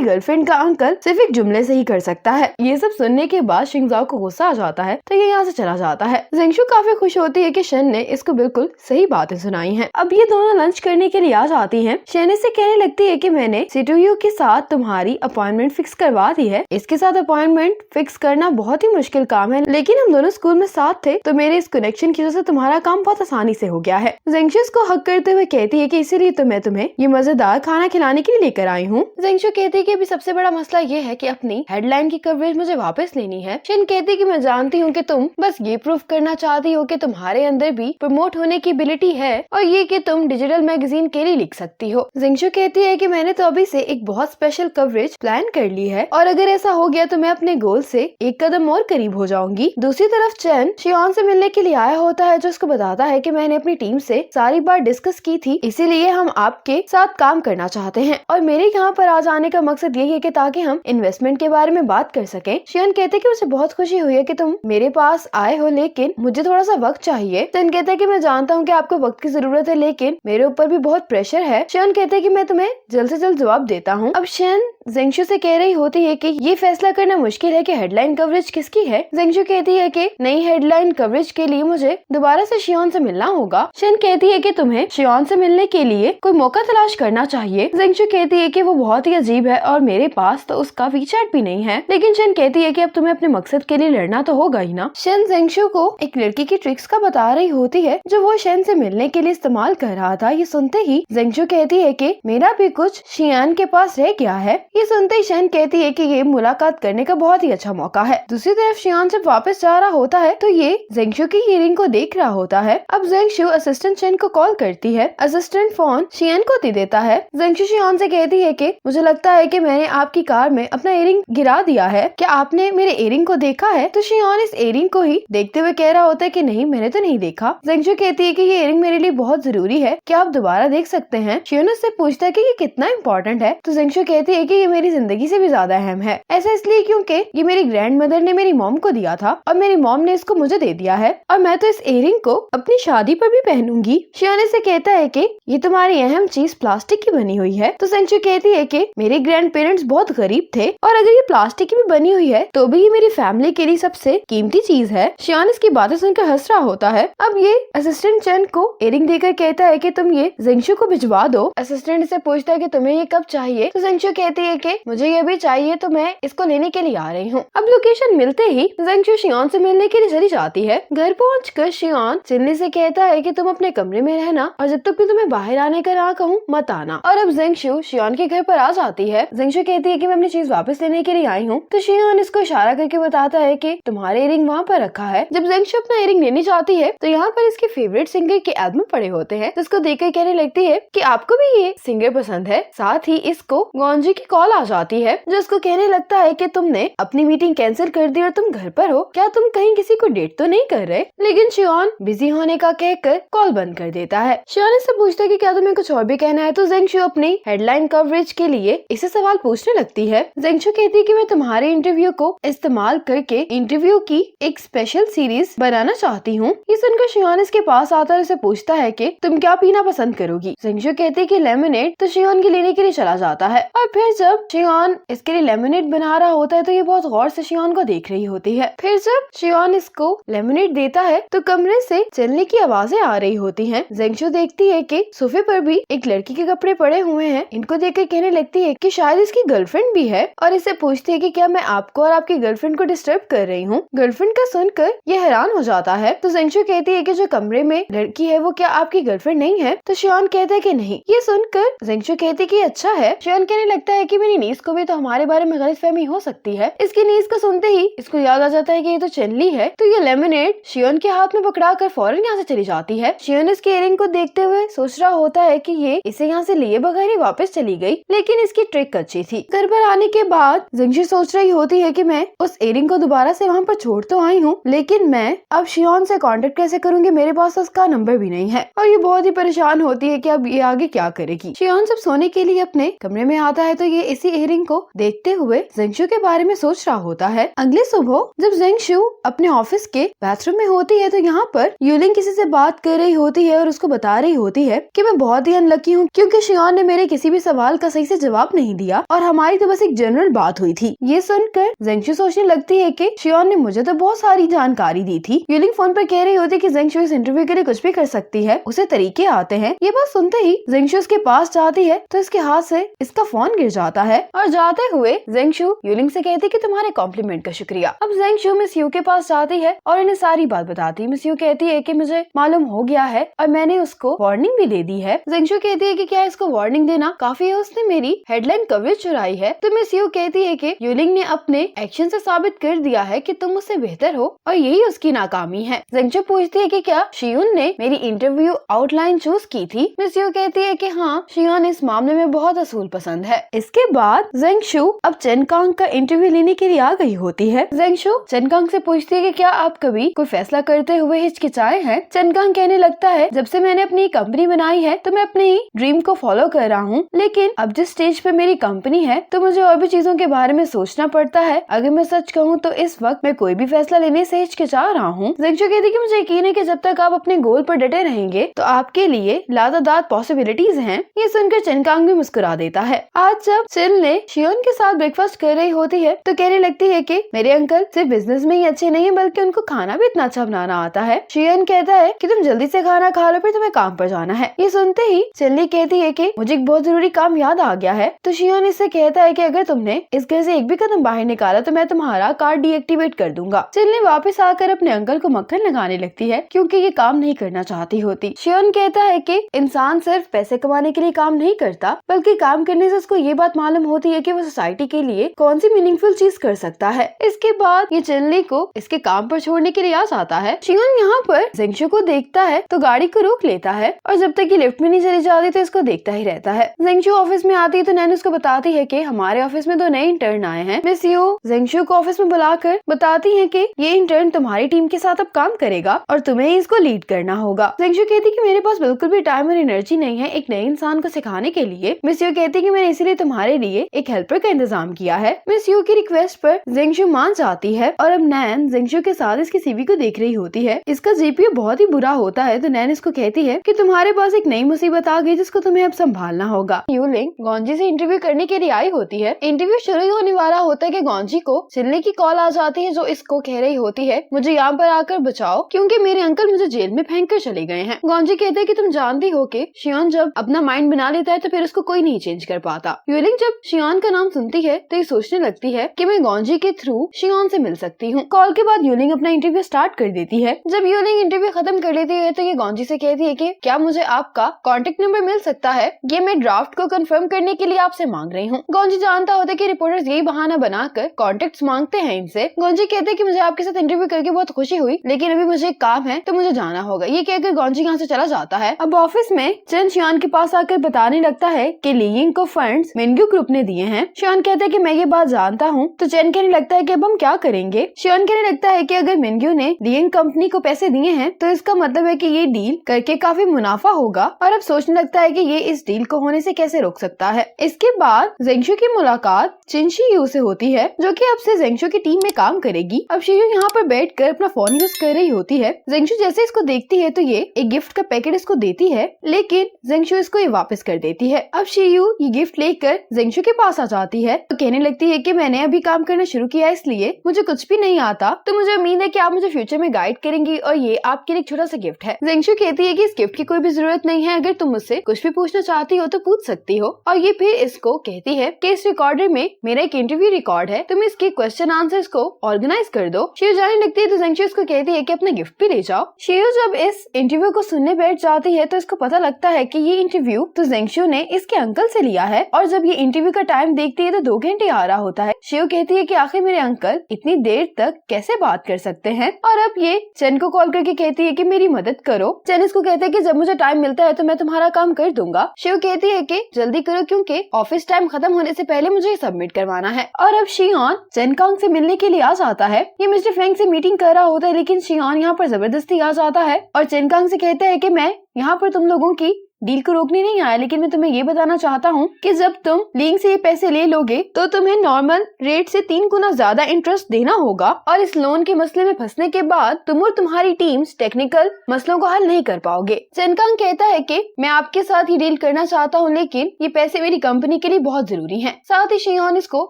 गर्लफ्रेंड का अंकल सिर्फ एक जुमले से ही कर सकता है। ये सब सुनने के बाद शिंगजाओ को गुस्सा आ जाता है तो ये यहाँ से चला जाता है। जिंगशू काफी खुश होती है कि शेन ने इसको बिल्कुल सही बातें सुनाई हैं। अब ये दोनों लंच करने के लिए आ जाती हैं। शेन इससे कहने लगती है कि मैंने सिटुयू के साथ तुम्हारी अपॉइंटमेंट फिक्स करवा दी है। इसके साथ अपॉइंटमेंट फिक्स करना बहुत ही मुश्किल काम है, लेकिन हम दोनों स्कूल में साथ थे तो मेरे इस कनेक्शन की वजह से तुम्हारा काम बहुत आसानी से हो गया है। जिंगशू इसको हक करते हुए कहती है कि इसीलिए तो मैं तुम्हें ये मजेदार खाना खिलाने के लिए लेकर आई हूँ। जिंगशू कहती है कि अभी सबसे बड़ा मसला ये है कि अपनी हेडलाइन की कवरेज मुझे वापस लेनी है। शेन कहती है कि मैं जानती हूँ कि तुम बस ये प्रूफ करना चाहती हो कि तुम्हारे अंदर भी प्रमोट होने की एबिलिटी है और ये कि तुम डिजिटल मैगजीन के लिए लिख सकती हो। जिंगशू कहती है कि मैंने तो अभी से एक बहुत स्पेशल कवरेज प्लान कर ली है और अगर ऐसा हो गया तो मैं अपने गोल से एक कदम और करीब हो जाऊंगी। दूसरी तरफ चैन शियान से मिलने के लिए आया होता है, जो उसको बताता है कि मैंने अपनी टीम से सारी बात डिस्कस की थी, इसीलिए हम आपके साथ काम करना चाहते हैं और मेरे यहाँ पर आ जाने का मकसद यही है कि ताकि हम इन्वेस्टमेंट के बारे में बात कर सकें। शियान कहते कि मुझे बहुत खुशी हुई है कि तुम मेरे पास आए हो, लेकिन मुझे थोड़ा सा वक्त चाहिए। चैन कहते हैं कि मैं जानता हूँ कि आपको वक्त की जरूरत है, लेकिन मेरे ऊपर भी बहुत प्रेशर है। शियान कहते हैं कि मैं तुम्हें जल्द से जल्द जवाब देता हूँ। अब शियान जिंगशू से कह रही होती है कि ये फैसला करना मुश्किल है कि हेडलाइन कवरेज किसकी है। जिंगशू कहती है कि नई हेडलाइन कवरेज के लिए मुझे दोबारा से शियान से मिलना होगा। शियान कहती है कि तुम्हें शियान से मिलने के लिए कोई मौका तलाश करना चाहिए। जिंगशू कहती है कि वो बहुत ही अजीब है और मेरे पास तो उसका वीचैट भी नहीं है, लेकिन शियान कहती है कि अब तुम्हें अपने मकसद के लिए लड़ना तो होगा ही ना। शियान जिंगशू को एक लड़की की ट्रिक्स का बता रही होती है जो वो शियान से मिलने के लिए इस्तेमाल कर रहा था। ये सुनते ही जिंगशू कहती है कि मेरा भी कुछ शियान के पास रह गया है। ये सुनते ही शियान कहती है कि ये मुलाकात करने का बहुत ही अच्छा मौका है। दूसरी तरफ शियान जब वापस जा रहा होता है तो ये जिंगशू की इयरिंग को देख रहा होता है। अब जिंगशू असिस्टेंट शियान को कॉल करती है। असिस्टेंट फोन शियान को दे देता है। जिंगशू शियान से कहती है कि मुझे लगता है कि मैंने आपकी कार में अपना इयरिंग गिरा दिया है, क्या आपने मेरे इयरिंग को देखा है? तो शियान इस इयरिंग को ही देखते हुए कह रहा होता है कि नहीं, मैंने तो नहीं देखा। जिंगशू कहती है कि ये इयरिंग मेरे लिए बहुत जरूरी है, क्या आप दोबारा देख सकते हैं? शियान उससे पूछता है कि ये कितना इम्पोर्टेंट है, तो जिंगशू कहती है कि ये मेरी जिंदगी से भी ज्यादा अहम है। ऐसा इसलिए क्योंकि ये मेरी ग्रैंड मदर ने मेरी मॉम को दिया था और मेरी मॉम ने इसको मुझे दे दिया है और मैं तो इस इयरिंग को अपनी शादी पर भी पहनूंगी। शियान से कहता है कि ये तुम्हारी अहम चीज प्लास्टिक की बनी हुई है। तो जिंगशू कहती है कि मेरे ग्रैंड पेरेंट्स बहुत गरीब थे और अगर ये प्लास्टिक की भी बनी हुई है तो भी ये मेरी फैमिली के लिए सबसे कीमती चीज है। शियान इसकी बातें सुनकर हंस रहा होता है। अब ये असिस्टेंट चैन को इयरिंग देकर कहता है कि तुम ये जिंगशू को भिजवा दो। असिस्टेंट से पूछता है कि तुम्हें ये कब चाहिए, तो जिंगशू कहती है कि मुझे ये भी चाहिए, तो मैं इसको लेने के लिए आ रही हूँ। अब लोकेशन मिलते ही जिंगशू शियान से मिलने के लिए चली जाती है। घर पहुंचकर शियान चिल्ली से कहता है कि तुम अपने कमरे में रहना और जब तक मैं तुम्हें बाहर आने का ना कहूँ मत आना। और अब जिंगशू शियान के घर पर आ जाती है। जिंगशू कहती है कि मैं अपनी चीज वापस लेने के लिए आई हूँ, तो शियान इसको इशारा करके बताता है कि तुम्हारे इयरिंग वहाँ पर रखा है। जब जिंगशू अपना इयरिंग लेने जाती है तो यहाँ पर इसके फेवरेट सिंगर के एल्बम पड़े होते हैं, जिसको देखकर कहने लगती है कि आपको भी ये सिंगर पसंद है। साथ ही इसको गौंजी की कॉल आ जाती है जो इसको कहने लगता है कि तुमने अपनी मीटिंग कैंसिल कर दी और तुम घर पर हो, क्या तुम कहीं किसी को डेट तो नहीं कर रहे? लेकिन शियान बिजी होने का कहकर कॉल बंद कर देता है। शियान इससे पूछता है कि क्या तुम्हें कुछ और भी कहना है, तो जिंगशू अपनी हेडलाइन कवरेज के लिए इसे सवाल पूछने लगती है। जिंगशू कहती है कि मैं तुम्हारे इंटरव्यू को इस्तेमाल करके इंटरव्यू की एक स्पेशल सीरीज बनाना चाहती हूँ। ये सुनकर शियान इसके पास आता है, उसे पूछता है कि तुम क्या पीना पसंद करोगी? जिंगशू कहती है कि लेमनेड, तो शियान के लेने के लिए चला जाता है। और फिर जब शियान इसके लिए लेमनेड बना रहा होता है तो ये बहुत गौर से शियान को देख रही होती है। फिर जब शियान इसको लेमनेड देता है तो कमरे से चलने की आवाजें आ रही होती हैं। जिंगशू देखती है कि सोफे पर भी एक लड़की के कपड़े पड़े हुए हैं। इनको देखकर कहने लगती है कि शायद इसकी गर्लफ्रेंड भी है और इससे पूछती है कि क्या मैं आपको और आपकी गर्लफ्रेंड को डिस्टर्ब कर रही हूँ। गर्लफ्रेंड का सुनकर ये हैरान हो जाता है तो जेंगशु कहती है कि जो कमरे में लड़की है वो क्या आपकी गर्लफ्रेंड नहीं है। तो शियोन कहता है कि नहीं। ये सुनकर जेंगशु कहती है कि अच्छा है। शियोन कहने लगता है कि मेरी नीस को भी तो हमारे बारे में गलतफहमी हो सकती है। इसकी नीस को सुनते ही इसको याद आ जाता है कि ये तो चेनली है। तो ये लेमनेड शियोन के हाथ में पकड़ा कर फौरन यहाँ से चली जाती है। शियोन इसके इयररिंग को देखते हुए सोच रहा होता है कि ये इसे यहाँ से लिए बगैर ही वापस चली गई, लेकिन इसकी ट्रिक अच्छी थी। घर पर आने के बाद जेंगशु सोच रही होती है कि मैं उस इयररिंग को दोबारा से वहाँ पर छोड़ तो आई हूँ, लेकिन मैं अब शियोन से कांटेक्ट कैसे करूंगी, मेरे पास उसका नंबर भी नहीं है। और ये बहुत ही परेशान होती है कि अब ये आगे क्या करेगी। शियोन जब सोने के लिए अपने कमरे में आता है तो ये इसी इयररिंग को देखते हुए जेंगशु के बारे में सोच रहा होता है। अगले सुबह जब जेंगशु अपने ऑफिस के बाथरूम में होती है तो यहाँ पर यूलिंग किसी से बात कर रही होती है और उसको बता रही होती है कि मैं बहुत ही अनलकी हूँ क्योंकि शियोन ने मेरे किसी भी सवाल का सही से जवाब नहीं दिया और हमारी तो बस एक जनरल बात हुई थी। ये सुनकर जेंगशु सोचने लगती है कि शियोन ने मुझे तो बहुत सारी जानकारी दी थी। यूलिंग फोन पर कह रही होती है कि जेंगशु इस इंटरव्यू के लिए कुछ भी कर सकती है, उसे तरीके आते हैं। ये बात सुनते ही जेंगशु उसके पास जाती है तो इसके हाथ से इसका फोन गिर जाता है और जाते हुए जेंगशु यूलिंग से कहती है कि तुम्हारे कॉम्प्लीमेंट का शुक्रिया। अब जेंगशु मिस यू के पास जाती है और इन्हें सारी बात बताती है। मिस यू कहती है कि मुझे मालूम हो गया है और मैंने उसको वार्निंग भी दे दी है। जेंगशु कहती है कि क्या इसको वार्निंग देना काफी है, उसने मेरी हेडलाइन कवरेज चुराई है। तो मिस यू कहती है कि यूलिंग ने अपने एक्शन से साबित कर दिया है कि तुम उससे बेहतर हो और यही उसकी नाकामी है। जेंगशु पूछती है कि क्या शियोन ने मेरी इंटरव्यू आउटलाइन चूज की थी। मिस यू कहती है कि हाँ, शियोन इस मामले में बहुत असूल पसंद है। इसके बाद जेंगशु अब चेन कांग का इंटरव्यू लेने के लिए आ गई होती है। जेंगशु चेन कांग से पूछती है कि क्या आप कभी कोई फैसला करते हुए हिचकिचाए हैं। चेन कांग कहने लगता है जब से मैंने अपनी कंपनी बनाई है तो मैं अपने ही ड्रीम को फॉलो कर रहा हूँ, लेकिन अब जिस स्टेज पे मेरी कंपनी है तो मुझे और भी चीजों के बारे में सोचना पड़ता है। अगर मैं सच कहूँ तो इस वक्त मैं कोई भी फैसला लेने से हिचकिचा रहा हूँ। जेंगशु कहती है कि मुझे यकीन है कि जब तक आप अपने गोल पर डटे रहेंगे तो आपके लिए लातादार पॉसिबिलिटीज हैं। ये सुनकर चेन कांग भी मुस्कुरा देता है। आज जब चिल ने शियोन के साथ ब्रेकफास्ट कर रही होती है तो कहने लगती है कि मेरे अंकल सिर्फ बिजनेस में ही अच्छे नहीं है बल्कि उनको खाना भी इतना अच्छा बनाना आता है। शियोन कहता है कि तुम जल्दी से खाना खा लो फिर तुम्हें काम पर जाना है। ये सुनते ही चिल्ली कहती है कि मुझे एक बहुत जरूरी काम याद आ गया है। तो शियोन इससे कहता है कि अगर तुमने इस घर से एक भी कदम बाहर निकाला तो मैं तुम्हारा कार्ड डीएक्टिवेट कर दूंगा। चिल्ली वापस आकर अपने अंकल को मक्खन लगाने लगती है क्योंकि ये काम नहीं करना चाहती होती। शियोन कहता है कि इंसान सिर्फ पैसे कमाने के लिए काम नहीं करता बल्कि काम करने से उसको ये बात मालूम होती है कि वो सोसाइटी के लिए कौन सी मीनिंगफुल चीज कर सकता है। इसके बाद ये चिल्ली को इसके काम पर छोड़ने के लिए आ जाता है। शियोन यहाँ पर जेंगशु को देखता है तो गाड़ी को रोक लेता है और जब तक ये लिफ्ट में नहीं चली जाती तो इसको देखता ही रहता है। जेंगशु ऑफिस में आती है तो नैन उसको बताती है कि हमारे ऑफिस में 2 नए इंटर्न आए हैं। मिस यू जेंगशु को ऑफिस में बुलाकर बताती है कि ये इंटर्न तुम्हारी टीम के साथ अब काम करेगा और तुम्हें ही इसको लीड करना होगा। जेंगशु कहती है कि मेरे पास बिल्कुल भी टाइम और एनर्जी नहीं है एक नए इंसान को सिखाने के लिए। मिस यू कहती है कि मैंने इसीलिए तुम्हारे लिए एक हेल्पर का इंतजाम किया है। मिस यू की रिक्वेस्ट पर जेंगशु मान जाती है और अब नैन जेंगशु के साथ इसकी सीवी को देख रही होती है। इसका जीपीए बहुत ही बुरा होता है तो नैन इसको कहती है कि तुम्हारे पास एक नई मुसीबत आ गई जिसको तुम्हें अब संभालना होगा। यूलिंग गॉन्जी से इंटरव्यू करने के लिए आई होती है। इंटरव्यू शुरू ही होने वाला होता है कि गॉन्जी को चिल्ली की कॉल आ जाती है जो इसको कह रही होती है मुझे यहाँ पर आकर बचाओ क्योंकि मेरे अंकल मुझे जेल में फेंक कर चले गए हैं। गॉन्जी कहते हैं कि तुम जानती हो कि शियोन जब अपना माइंड बना लेता है तो फिर उसको कोई नहीं चेंज कर पाता। यूलिंग जब शियोन का नाम सुनती है तो ये सोचने लगती है कि मैं गॉन्जी के थ्रू शियोन से मिल सकती हूँ। कॉल के बाद यूलिंग अपना इंटरव्यू स्टार्ट कर देती है। जब यूलिंग इंटरव्यू खत्म कर लेती है तो ये गॉन्जी से कहती है कि क्या मुझे आपका कॉन्टेक्ट नंबर मिल सकता है, ये मैं ड्राफ्ट को कंफर्म करने के लिए आपसे मांग रही हूँ। गॉन्जी जानता होता है कि रिपोर्टर्स यही बहाना बनाकर कॉन्टेक्ट्स मांगते हैं इनसे। गॉन्जी कहते हैं कि मुझे आपके साथ इंटरव्यू करके बहुत खुशी हुई लेकिन अभी मुझे एक काम है तो मुझे जाना होगा। ये कहकर गॉन्जी यहाँ से चला जाता है। अब ऑफिस में चेन शियान के पास आकर बताने लगता है कि लीइंग को फंड्स मिनग्यू ग्रुप ने दिए हैं। शियान कहते हैं कि मैं ये बात जानता हूँ। तो चेन कहने लगता है कि अब हम क्या करेंगे। शियान कहने लगता है कि अगर मिनग्यू ने लीइंग कंपनी को पैसे दिए हैं तो इसका मतलब है कि ये डील करके काफी मुनाफा होगा और अब सोचने लगता है कि ये इस डील को होने से कैसे रोक सकता है। इसके बाद जेंगशु की मुलाकात चिनशियू से होती है, जो कि अब से जेंगशु की टीम में काम करेगी। अब शियू यहाँ पर बैठकर अपना फोन यूज कर रही होती है। जेंगशु जैसे इसको देखती है तो ये एक गिफ्ट का पैकेट इसको देती है, लेकिन जेंगशु इसको ये वापस कर देती है। अब शियू ये गिफ्ट लेकर जेंगशु के पास आ जाती है तो कहने लगती है कि मैंने अभी काम करना शुरू किया है, इसलिए मुझे कुछ भी नहीं आता, तो मुझे उम्मीद है कि आप मुझे फ्यूचर में गाइड करेंगी और ये आपके लिए एक छोटा सा गिफ्ट है। जेंगशु कहती है कि इस गिफ्ट की कोई भी जरूरत नहीं है, अगर तुम मुझसे कुछ भी पूछना चाहती हो तो पूछ सकती हो। और ये फिर इसको कहती है कि इस रिकॉर्डर में मेरा एक इंटरव्यू रिकॉर्ड है, तुम इसके क्वेश्चन आंसर्स को ऑर्गेनाइज कर दो। शियू जाने लगती है तो जेंगशु इसको कहती है कि अपना गिफ्ट भी ले जाओ। शियू जब इस इंटरव्यू को सुनने बैठ जाती है तो इसको पता लगता है कि ये इंटरव्यू तो जेंगशु ने इसके अंकल से लिया है, और जब ये इंटरव्यू का टाइम देखती है तो 2 घंटे आ रहा होता है। शियू कहती है कि आखिर मेरे अंकल इतनी देर तक कैसे बात कर सकते हैं, और अब ये चेन को कॉल करके कहती है कि मेरी मदद करो। चेन इसको कहते हैं कि जब मुझे टाइम मिलता है तो मैं तुम्हारा काम कर दूंगा। शियू कहती है कि जल्दी करो क्योंकि ऑफिस टाइम खत्म होने से पहले मुझे सबमिट करवाना है। और अब शियॉन चेन कांग से मिलने के लिए आ जाता है। ये मिस्टर फेंग से मीटिंग कर रहा होता है, लेकिन शियॉन यहाँ पर जबरदस्ती आ जाता है और चेन कांग से कहता है कि मैं यहाँ पर तुम लोगों की डील को रोकने नहीं आया, लेकिन मैं तुम्हें ये बताना चाहता हूँ कि जब तुम लिंक से ये पैसे ले लोगे तो तुम्हें नॉर्मल रेट से 3 गुना ज्यादा इंटरेस्ट देना होगा, और इस लोन के मसले में फंसने के बाद तुम और तुम्हारी टीम्स टेक्निकल मसलों को हल नहीं कर पाओगे। चेनकांग कहता है कि मैं आपके साथ ही डील करना चाहता हूँ, लेकिन ये पैसे मेरी कंपनी के लिए बहुत जरूरी हैं। साथ ही शियॉन इसको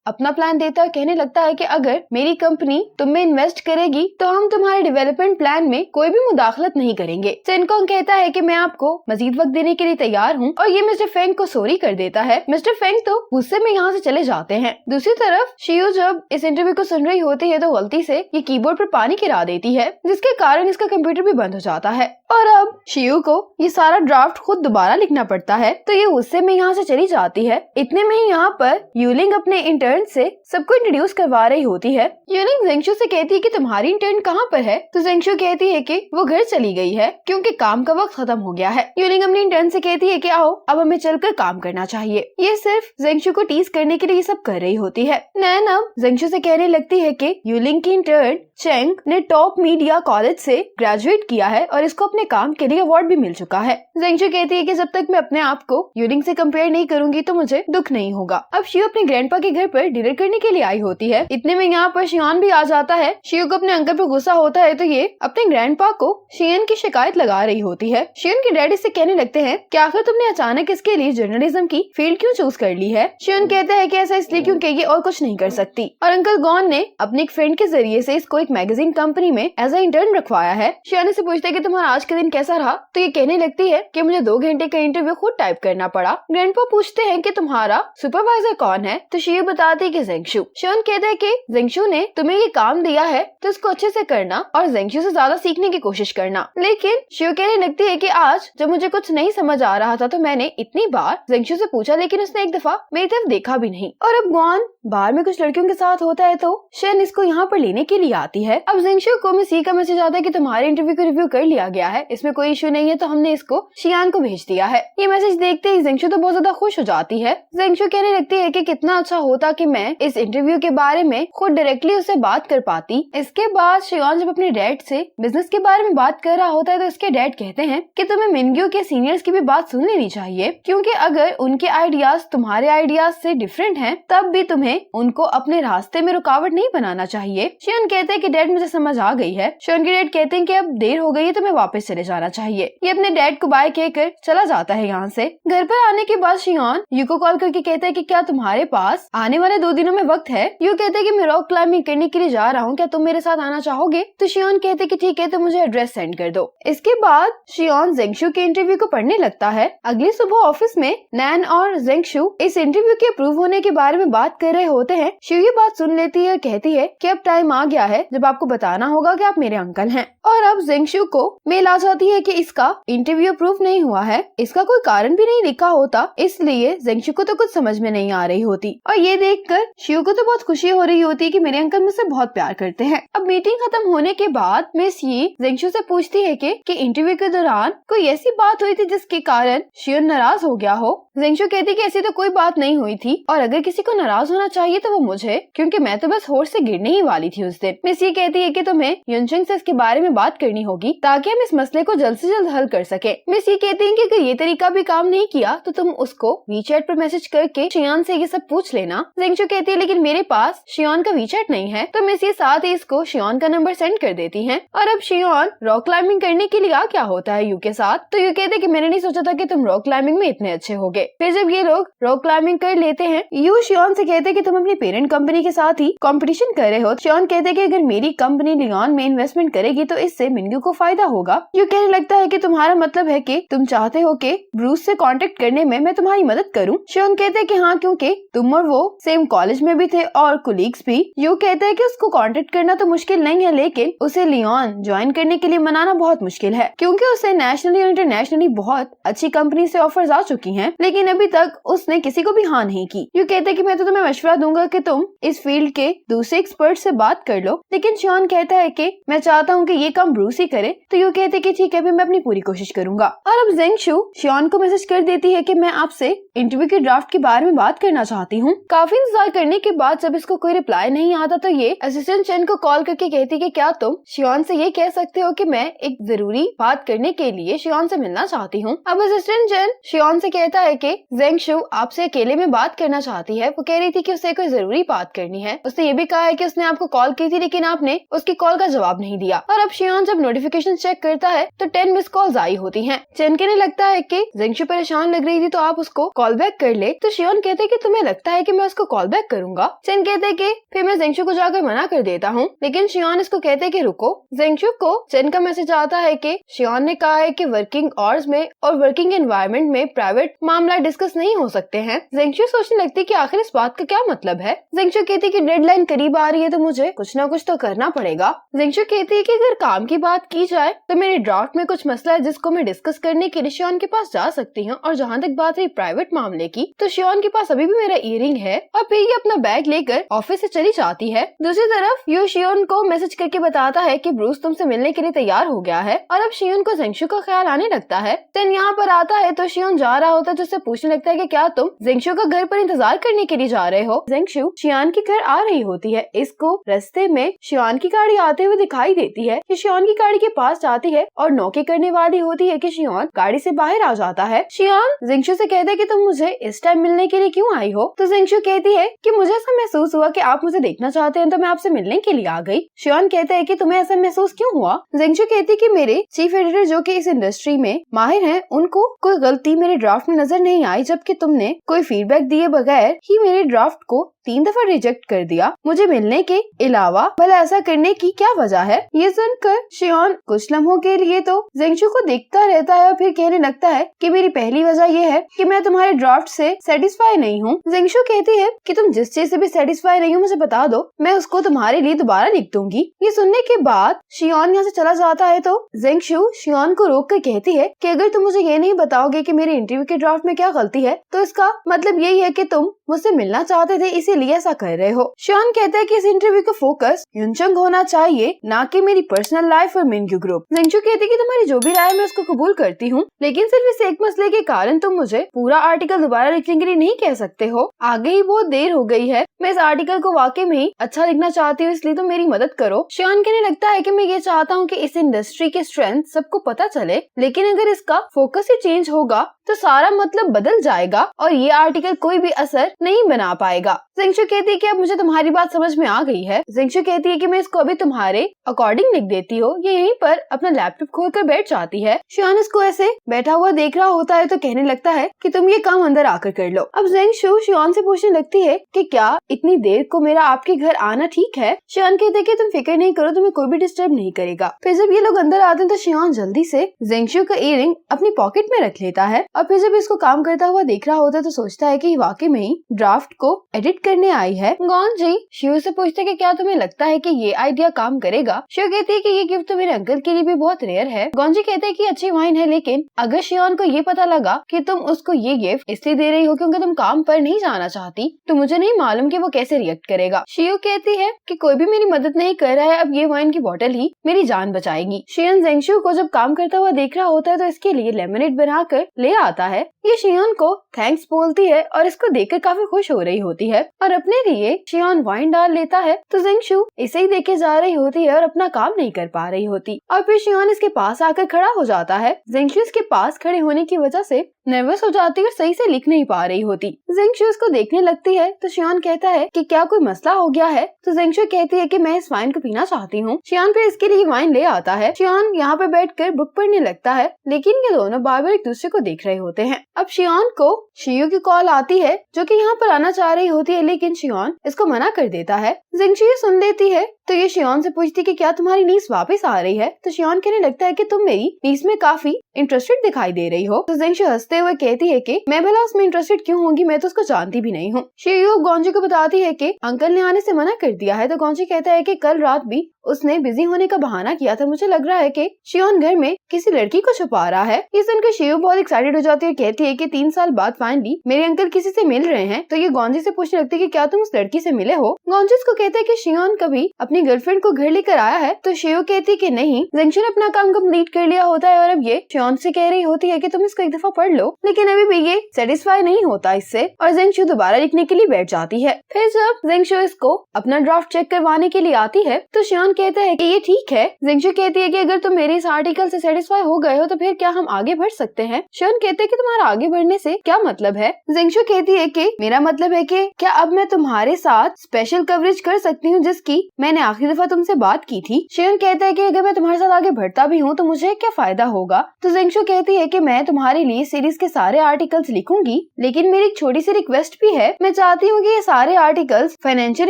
अपना प्लान देता है, कहने लगता है कि अगर मेरी कंपनी तुम में इन्वेस्ट करेगी तो हम तुम्हारे डेवलपमेंट प्लान में कोई भी मुदाखलत नहीं करेंगे। चेनकांग कहता है कि मैं आपको मजीद वक्त देने के लिए तैयार हूँ, और ये मिस्टर फेंग को सॉरी कर देता है। मिस्टर फेंग तो गुस्से में यहाँ से चले जाते हैं। दूसरी तरफ शियू जब इस इंटरव्यू को सुन रही होती है तो गलती से ये कीबोर्ड पर पानी गिरा देती है, जिसके कारण इसका कंप्यूटर भी बंद हो जाता है, और अब शियू को ये सारा ड्राफ्ट खुद दोबारा लिखना पड़ता है, तो ये गुस्से में यहाँ से चली जाती है। इतने में ही यहाँ पर यूलिंग अपने इंटर्न से सबको इंट्रोड्यूस करवा रही होती है। यूलिंग जेंगशु से कहती है कि तुम्हारी इंटर्न कहाँ पर है, तो जेंगशु कहती है कि वो घर चली गई है क्योंकि काम का वक्त खत्म हो गया है। यूलिंग अपनी इंटर्न से कहती है कि आओ अब हमें चलकर काम करना चाहिए। ये सिर्फ जेंगशु को टीज करने के लिए ये सब कर रही होती है। नैन अब जेंगशु से कहने लगती है कि यूलिंग की इंटर्न चेंग ने टॉप मीडिया कॉलेज से ग्रेजुएट किया है और इसको अपने काम के लिए अवार्ड भी मिल चुका है। जेंगशु कहती है कि जब तक मैं अपने आप को यूलिंग से कंपेयर नहीं करूंगी तो मुझे दुख नहीं होगा। अब शियू अपने ग्रैंडपा के घर पर डिनर करने के लिए आई होती है। इतने में यहाँ पर शियान भी आ जाता है। शियू को अपने अंकल पर गुस्सा होता है तो ये अपने ग्रैंडपा को शियन की शिकायत लगा रही होती है। शियन के डैडी से कहने लगते हैं कि आखिर तुमने अचानक इसके लिए जर्नलिज्म की फील्ड क्यों चूज कर ली है। शियन कहता है कि ऐसा इसलिए क्योंकि ये और कुछ नहीं कर सकती, और अंकल गॉन ने अपने एक फ्रेंड के जरिए से इसको एक मैगजीन कंपनी में एज ए इंटर्न रखवाया है। शियान से पूछता है कि तुम्हारा आज का दिन कैसा रहा, तो ये कहने लगती है कि मुझे 2 घंटे का इंटरव्यू खुद टाइप करना पड़ा। ग्रैंडपा पूछते हैं कि तुम्हारा सुपरवाइजर कौन है, तो शियू बताती है कि जेंगशु। शियन कहता है कि जेंगशु ने तुम्हें ये काम दिया है तो इसको अच्छे से करना और जेंगशु से ज्यादा सीखने की कोशिश करना। लेकिन शियू कहने लगती है कि आज जब मुझे कुछ नहीं समझ आ रहा था तो मैंने इतनी बार जेंगशु से पूछा, लेकिन उसने एक दफा मेरी तरफ देखा भी नहीं। और अब गॉन बाहर में कुछ लड़कियों के साथ होता है तो शियन इसको यहाँ पर लेने के लिए आती है। अब जेंगशु को मिसी का मैसेज आता है कि तुम्हारे इंटरव्यू को रिव्यू कर लिया गया है, इसमें कोई इशू नहीं है, तो हमने इसको शियान को भेज दिया है। ये मैसेज देखते ही जेंगशु तो बहुत ज्यादा खुश हो जाती है। जेंगशु कहने लगती है कि कितना अच्छा होता कि मैं इस इंटरव्यू के बारे में खुद डायरेक्टली उससे बात कर पाती। इसके बाद शियान जब अपने डैड से बिजनेस के बारे में बात कर रहा होता है तो इसके डैड कहते हैं कि तुम्हें मिनग्यू के सीनियर्स की भी बात सुन लेनी चाहिए, क्योंकि अगर उनके आइडियाज तुम्हारे आइडियाज से डिफरेंट हैं तब भी तुम्हें उनको अपने रास्ते में रुकावट नहीं बनाना चाहिए। शियान कहते हैं कि डैड मुझे समझ आ गई है। शियान के डैड कहते हैं कि अब देर हो गई है तो मैं वापस चले जाना चाहिए। ये अपने डैड को बाय कहकर चला जाता है यहाँ से। घर पर आने के बाद शियान यू को कॉल करके कहता है कि क्या तुम्हारे पास आने वाले 2 दिनों में वक्त है। यू कहते हैं कि मैं रॉक क्लाइंबिंग करने के लिए जा रहा हूँ, क्या तुम मेरे साथ आना चाहोगे। तो शियान कहते हैं कि ठीक है, तो मुझे एड्रेस सेंड कर दो। इसके बाद शियान जेंगशु के इंटरव्यू को पढ़ने लगता है। अगली सुबह ऑफिस में नैन और जेंगशु इस इंटरव्यू के अप्रूव होने के बारे में बात कर रहे होते हैं। शिव ये बात सुन लेती है और कहती है कि अब टाइम आ गया है जब आपको बताना होगा कि आप मेरे अंकल हैं। और अब जेंगशु को मेल आ जाती है कि इसका इंटरव्यू अप्रूव नहीं हुआ है। इसका कोई कारण भी नहीं लिखा होता, इसलिए जेंगशु को तो कुछ समझ में नहीं आ रही होती। और ये देखकर शिव को तो बहुत खुशी हो रही होती है कि मेरे अंकल मुझसे बहुत प्यार करते हैं। अब मीटिंग खत्म होने के बाद मिस ये जेंगशु से पूछती है कि इंटरव्यू के दौरान कोई ऐसी बात हुई थी जिसके कारण शिव नाराज हो गया हो। जेंगशु कहती कि ऐसी तो कोई बात नहीं हुई थी और अगर किसी को नाराज होना चाहिए तो वो मुझे, क्योंकि मैं तो बस होश से गिरने ही वाली थी उस दिन। मिस ये कहती है कि तुम्हें युनचंग से इसके बारे में बात करनी होगी ताकि हम इस मसले को जल्द से जल्द हल कर सके। मिस ये कहती है कि अगर ये तरीका भी काम नहीं किया तो तुम उसको वीचैट पर मैसेज करके शियान से ये सब पूछ लेना। जेंगशु कहती है लेकिन मेरे पास शियान का वीचैट नहीं है। तो मिस ये साथ ही इसको शियान का नंबर सेंड कर देती है। और अब शियान रॉक क्लाइंबिंग करने के लिए क्या होता है यू के साथ। तो यू कहते कि मैंने नहीं सोचा था कि तुम रॉक क्लाइंबिंग में इतने अच्छे होगे। फिर जब ये लोग रॉक क्लाइंबिंग कर लेते हैं, यू शियान से कहते कि तुम अपनी पेरेंट कंपनी के साथ ही कंपटीशन कर रहे हो। शियान कहते कि अगर मेरी कंपनी लियोन में इन्वेस्टमेंट करेगी तो इससे मिनग्यू को फायदा होगा। यू कहने लगता है कि तुम्हारा मतलब है कि तुम चाहते हो कि ब्रूस से कांटेक्ट करने में मैं तुम्हारी मदद करूं। शियान कहते हैं कि हाँ, क्योंकि तुम और वो सेम कॉलेज में भी थे और कोलीग्स भी। यू कहते हैं कि उसको कांटेक्ट करना तो मुश्किल नहीं है, लेकिन उसे लियोन ज्वाइन करने के लिए मनाना बहुत मुश्किल है क्योंकि उसे नेशनली और इंटरनेशनली बहुत अच्छी कंपनी से ऑफर्स आ चुकी हैं, लेकिन अभी तक उसने किसी को भी हाँ नहीं की। यू कहते हैं कि मैं तो तुम्हें मशवरा दूंगा कि तुम इस फील्ड के दूसरे एक्सपर्ट से बात कर लो, लेकिन शियान कहता है कि मैं चाहता हूँ कि ये काम ब्रूस ही करे। तो यू कहते हैं कि ठीक है, अभी मैं अपनी पूरी कोशिश करूंगा। और अब जेंगशु शियान को मैसेज कर देती है कि मैं आपसे इंटरव्यू के ड्राफ्ट के बारे में बात करना चाहती हूँ। काफी इंतजार करने के बाद जब इसको कोई रिप्लाई नहीं आता तो ये असिस्टेंट चेन को कॉल करके कहती कि क्या तुम शियान से ये कह सकते हो कि मैं एक जरूरी बात करने के लिए शियान से मिलना चाहती हूँ। अब असिस्टेंट चेन शियान से कहता है कि जेंगशु आपसे अकेले में बात करना चाहती है। वो कह रही थी कि उसे कोई जरूरी बात करनी है। उसने ये भी कहा है कि उसने आपको कॉल की थी लेकिन आपने उसकी कॉल का जवाब नहीं दिया। और अब शियान जब नोटिफिकेशन चेक करता है तो 10 मिस कॉल्स आई होती हैं। चेन कहने लगता है कि जेंगशु परेशान लग रही थी तो आप उसको कॉल बैक कर ले। तो शियान कहते हैं कि तुम्हें लगता है कि मैं उसको कॉल बैक करूंगा। चेन कहते हैं कि फिर मैं जेंगशु को जाकर मना कर देता हूँ, लेकिन शियान इसको कहते हैं कि रुको। जेंगशु को चेन का मैसेज आता है कि शियान ने कहा है कि वर्किंग आवर्स में और वर्किंग एनवायरनमेंट में प्राइवेट मामला डिस्कस नहीं हो सकते हैं। जेंगशु सोचने लगती कि आखिर इस बात का क्या मतलब है। जेंगशु कहती कि डेडलाइन करीब आ रही है तो मुझे कुछ ना कुछ तो करना पड़ेगा। जेंगशु कहती है कि अगर काम की बात की जाए तो मेरे ड्राफ्ट में कुछ मसला है जिसको मैं डिस्कस करने के लिए शियान के पास जा सकती हूँ। और जहाँ तक बात है प्राइवेट मामले की, तो शियान के पास अभी भी मेरा ईयरिंग है। और फिर ये अपना बैग लेकर ऑफिस से चली जाती है। दूसरी तरफ यू शियोन को मैसेज करके बताता है कि ब्रूस तुमसे मिलने के लिए तैयार हो गया है। और अब शियोन को जेंगशु का ख्याल आने लगता है। चेन यहाँ पर आता है तो शियोन जा रहा होता है तो उससे पूछने लगता है कि क्या तुम जेंगशु का घर पर इंतजार करने के लिए जा रहे हो। जेंगशु शियान के घर आ रही होती है। इसको रास्ते में शियान की गाड़ी आते हुए दिखाई देती है। कि शियान की गाड़ी के पास जाती है और नौके करने वाली होती है कि शियान गाड़ी से बाहर आ जाता है। शियान जेंगशु से कहते हैं कि तुम मुझे इस टाइम मिलने के लिए क्यों आई हो। तो जेंगशु कहती है कि मुझे ऐसा महसूस हुआ कि आप मुझे देखना चाहते हैं तो मैं आपसे मिलने के लिए आ गई। शियान कहते हैं कि तुम्हें ऐसा महसूस क्यों हुआ। जेंगशु कहती है कि मेरे चीफ एडिटर जो कि इस इंडस्ट्री में माहिर हैं, उनको कोई गलती मेरे ड्राफ्ट में नजर नहीं आई, जबकि तुमने कोई फीडबैक दिए बगैर ही मेरे ड्राफ्ट को 3 दफा रिजेक्ट कर दिया। मुझे मिलने के अलावा भला ऐसा करने की क्या वजह है। ये सुनकर शियान कुछ लम्हों के लिए तो जेंगशु को देखता रहता है और फिर कहने लगता है कि मेरी पहली वजह यह है कि मैं तुम्हारे ड्राफ्ट से सेटिस्फाई नहीं हूँ। जेंगशु कहती है कि तुम जिस चीज से भी सेटिस्फाई नहीं हो मुझे बता दो, मैं उसको तुम्हारे लिए दोबारा लिख दूंगी। ये सुनने के बाद शियान यहाँ से चला जाता है तो जेंगशु शियान को रोक कर कहती है कि अगर तुम मुझे ये नहीं बताओगे कि मेरे इंटरव्यू के ड्राफ्ट में क्या गलती है तो इसका मतलब यही है कि तुम मुझसे मिलना चाहते थे, इसीलिए ऐसा कर रहे हो। शियान कहता है कि इस इंटरव्यू का फोकस युनचंग होना चाहिए, ना कि मेरी पर्सनल लाइफ और मिनग्यू ग्रुप। जेंगशु कहती है कि तुम्हारी जो भी राय है मैं उसको कबूल करती हूँ, लेकिन सिर्फ इस एक मसले के कारण तुम मुझे पूरा आर्टिकल दोबारा लिखने के लिए नहीं कह सकते हो। आगे ही बहुत देर हो गई है, मैं इस आर्टिकल को वाकई में ही अच्छा लिखना चाहती हूँ, इसलिए तुम मेरी मदद करो। शियान कहने लगता है कि मैं ये चाहता हूँ कि इस इंडस्ट्री के स्ट्रेंथ सबको पता चले, लेकिन अगर इसका फोकस ही चेंज होगा तो सारा मतलब बदल जाएगा और ये आर्टिकल कोई भी असर नहीं बना पाएगा। जेंगशु कहती है कि अब मुझे तुम्हारी बात समझ में आ गई है। जेंगशु कहती है कि मैं इसको अभी तुम्हारे अकॉर्डिंग लिख देती हूँ। ये यहीं पर अपना लैपटॉप खोलकर बैठ जाती है। शियान इसको ऐसे बैठा हुआ देख रहा होता है तो कहने लगता है कि तुम ये काम अंदर आकर कर लो। अब जेंगशु शियान से पूछने लगती है कि क्या इतनी देर को मेरा आपके घर आना ठीक है। शियान कहते हैं कि तुम फिक्र नहीं करो, तुम्हें कोई भी डिस्टर्ब नहीं करेगा। फिर जब ये लोग अंदर आते हैं तो शियान जल्दी से जेंगशु का ईयरिंग अपनी पॉकेट में रख लेता है और फिर जब इसको काम करता हुआ देख रहा होता है तो सोचता है कि वाकई में ही ड्राफ्ट को एडिट करने आई है। गॉन्जी शिव से पूछते कि क्या तुम्हें लगता है कि ये आइडिया काम करेगा। शिव कहती है कि ये गिफ्ट तो मेरे अंकल के लिए भी बहुत रेयर है। गॉन्जी कहते हैं कि अच्छी वाइन है, लेकिन अगर शियान को ये पता लगा कि तुम उसको ये गिफ्ट इसलिए दे रही हो क्योंकि तुम काम पर नहीं जाना चाहती, तो मुझे नहीं मालूम कि वो कैसे रिएक्ट करेगा। शिव कहती है कि कोई भी मेरी मदद नहीं कर रहा है, अब ये वाइन की बोतल ही मेरी जान बचाएगी। शियान जेंगशु को जब काम करता हुआ देख रहा होता है तो इसके लिए लेमनेड बनाकर ले आता है। ये शियोन को थैंक्स बोलती है और इसको देखकर काफी खुश हो रही होती है और अपने लिए शियोन वाइन डाल लेता है। तो जिंगशू इसे ही देखे जा रही होती है और अपना काम नहीं कर पा रही होती और फिर शियोन इसके पास आकर खड़ा हो जाता है। जिंगशू इसके पास खड़े होने की वजह से नर्वस हो जाती है और सही से लिख नहीं पा रही होती। जिंगशू इसको देखने लगती है तो शियोन कहता है कि क्या कोई मसला हो गया है। तो जिंगशू कहती है कि मैं इस वाइन को पीना चाहती हूँ। शियोन फिर इसके लिए वाइन ले आता है। शियोन यहाँ पे बैठकर बुक पढ़ने लगता है, लेकिन ये दोनों बार बार एक दूसरे को देख रहे होते हैं। अब शियोन को शियू की कॉल आती है जो कि यहाँ पर आना चाह रही होती है, लेकिन शियोन इसको मना कर देता है। जिंगशू ये सुन लेती है तो ये शियोन से पूछती कि क्या तुम्हारी नीस वापस आ रही है। तो शियोन कहने लगता है कि तुम मेरी नीस में काफी इंटरेस्टेड दिखाई दे रही हो। तो जिंगशू हंसते हुए कहती है कि मैं भला उसमें इंटरेस्टेड क्यों होंगी, मैं तो उसको जानती भी नहीं हूँ। शियू गोंजी को बताती है कि अंकल ने आने से मना कर दिया है। तो गोंजी कहता है कि कल रात भी उसने बिजी होने का बहाना किया था। मुझे लग रहा है कि शियोन घर में किसी लड़की को छुपा रहा है। ये सुनकर शियू बहुत एक्साइटेड हो जाती है और कहती है कि 3 साल बाद फाइनली मेरे अंकल किसी से मिल रहे हैं। तो ये गोंजी से पूछने लगती है कि क्या तुम उस लड़की से मिले हो। गोंजी को कहता है कि शियोन कभी अपनी गर्लफ्रेंड को घर लेकर आया है। तो शियू कहती है कि नहीं, जिंगशू ने अपना काम कंप्लीट कर लिया होता है और अब ये शियोन से कह रही होती है कि तुम इसको एक दफा पढ़ लो, लेकिन अभी भी ये सेटिस्फाई नहीं होता इससे और जिंगशू दोबारा लिखने के लिए बैठ जाती है। फिर जब जिंगशू इसको अपना ड्राफ्ट चेक करवाने के लिए आती है तो शियोन कहता है कि ये ठीक है। जिंगशू कहती है कि अगर तुम मेरे इस आर्टिकल से सेटिस्फाई हो गए हो तो फिर क्या हम आगे बढ़ सकते हैं। शियोन कहते हैं कि तुम्हारा आगे बढ़ने से क्या मतलब है। जिंगशू कहती है कि मेरा मतलब है कि क्या अब मैं तुम्हारे साथ स्पेशल कवरेज कर सकती हूँ जिसकी मैंने आखिरी दफा तुमसे बात की थी। शियोन कहता है कि अगर मैं तुम्हारे साथ आगे बढ़ता भी हूँ तो मुझे क्या फायदा होगा। तो जिंगशू कहती है कि मैं तुम्हारे लिए सीरीज के सारे आर्टिकल्स लिखूंगी, लेकिन मेरी एक छोटी सी रिक्वेस्ट भी है। मैं चाहती हूँ कि ये सारे आर्टिकल्स फाइनेंशियल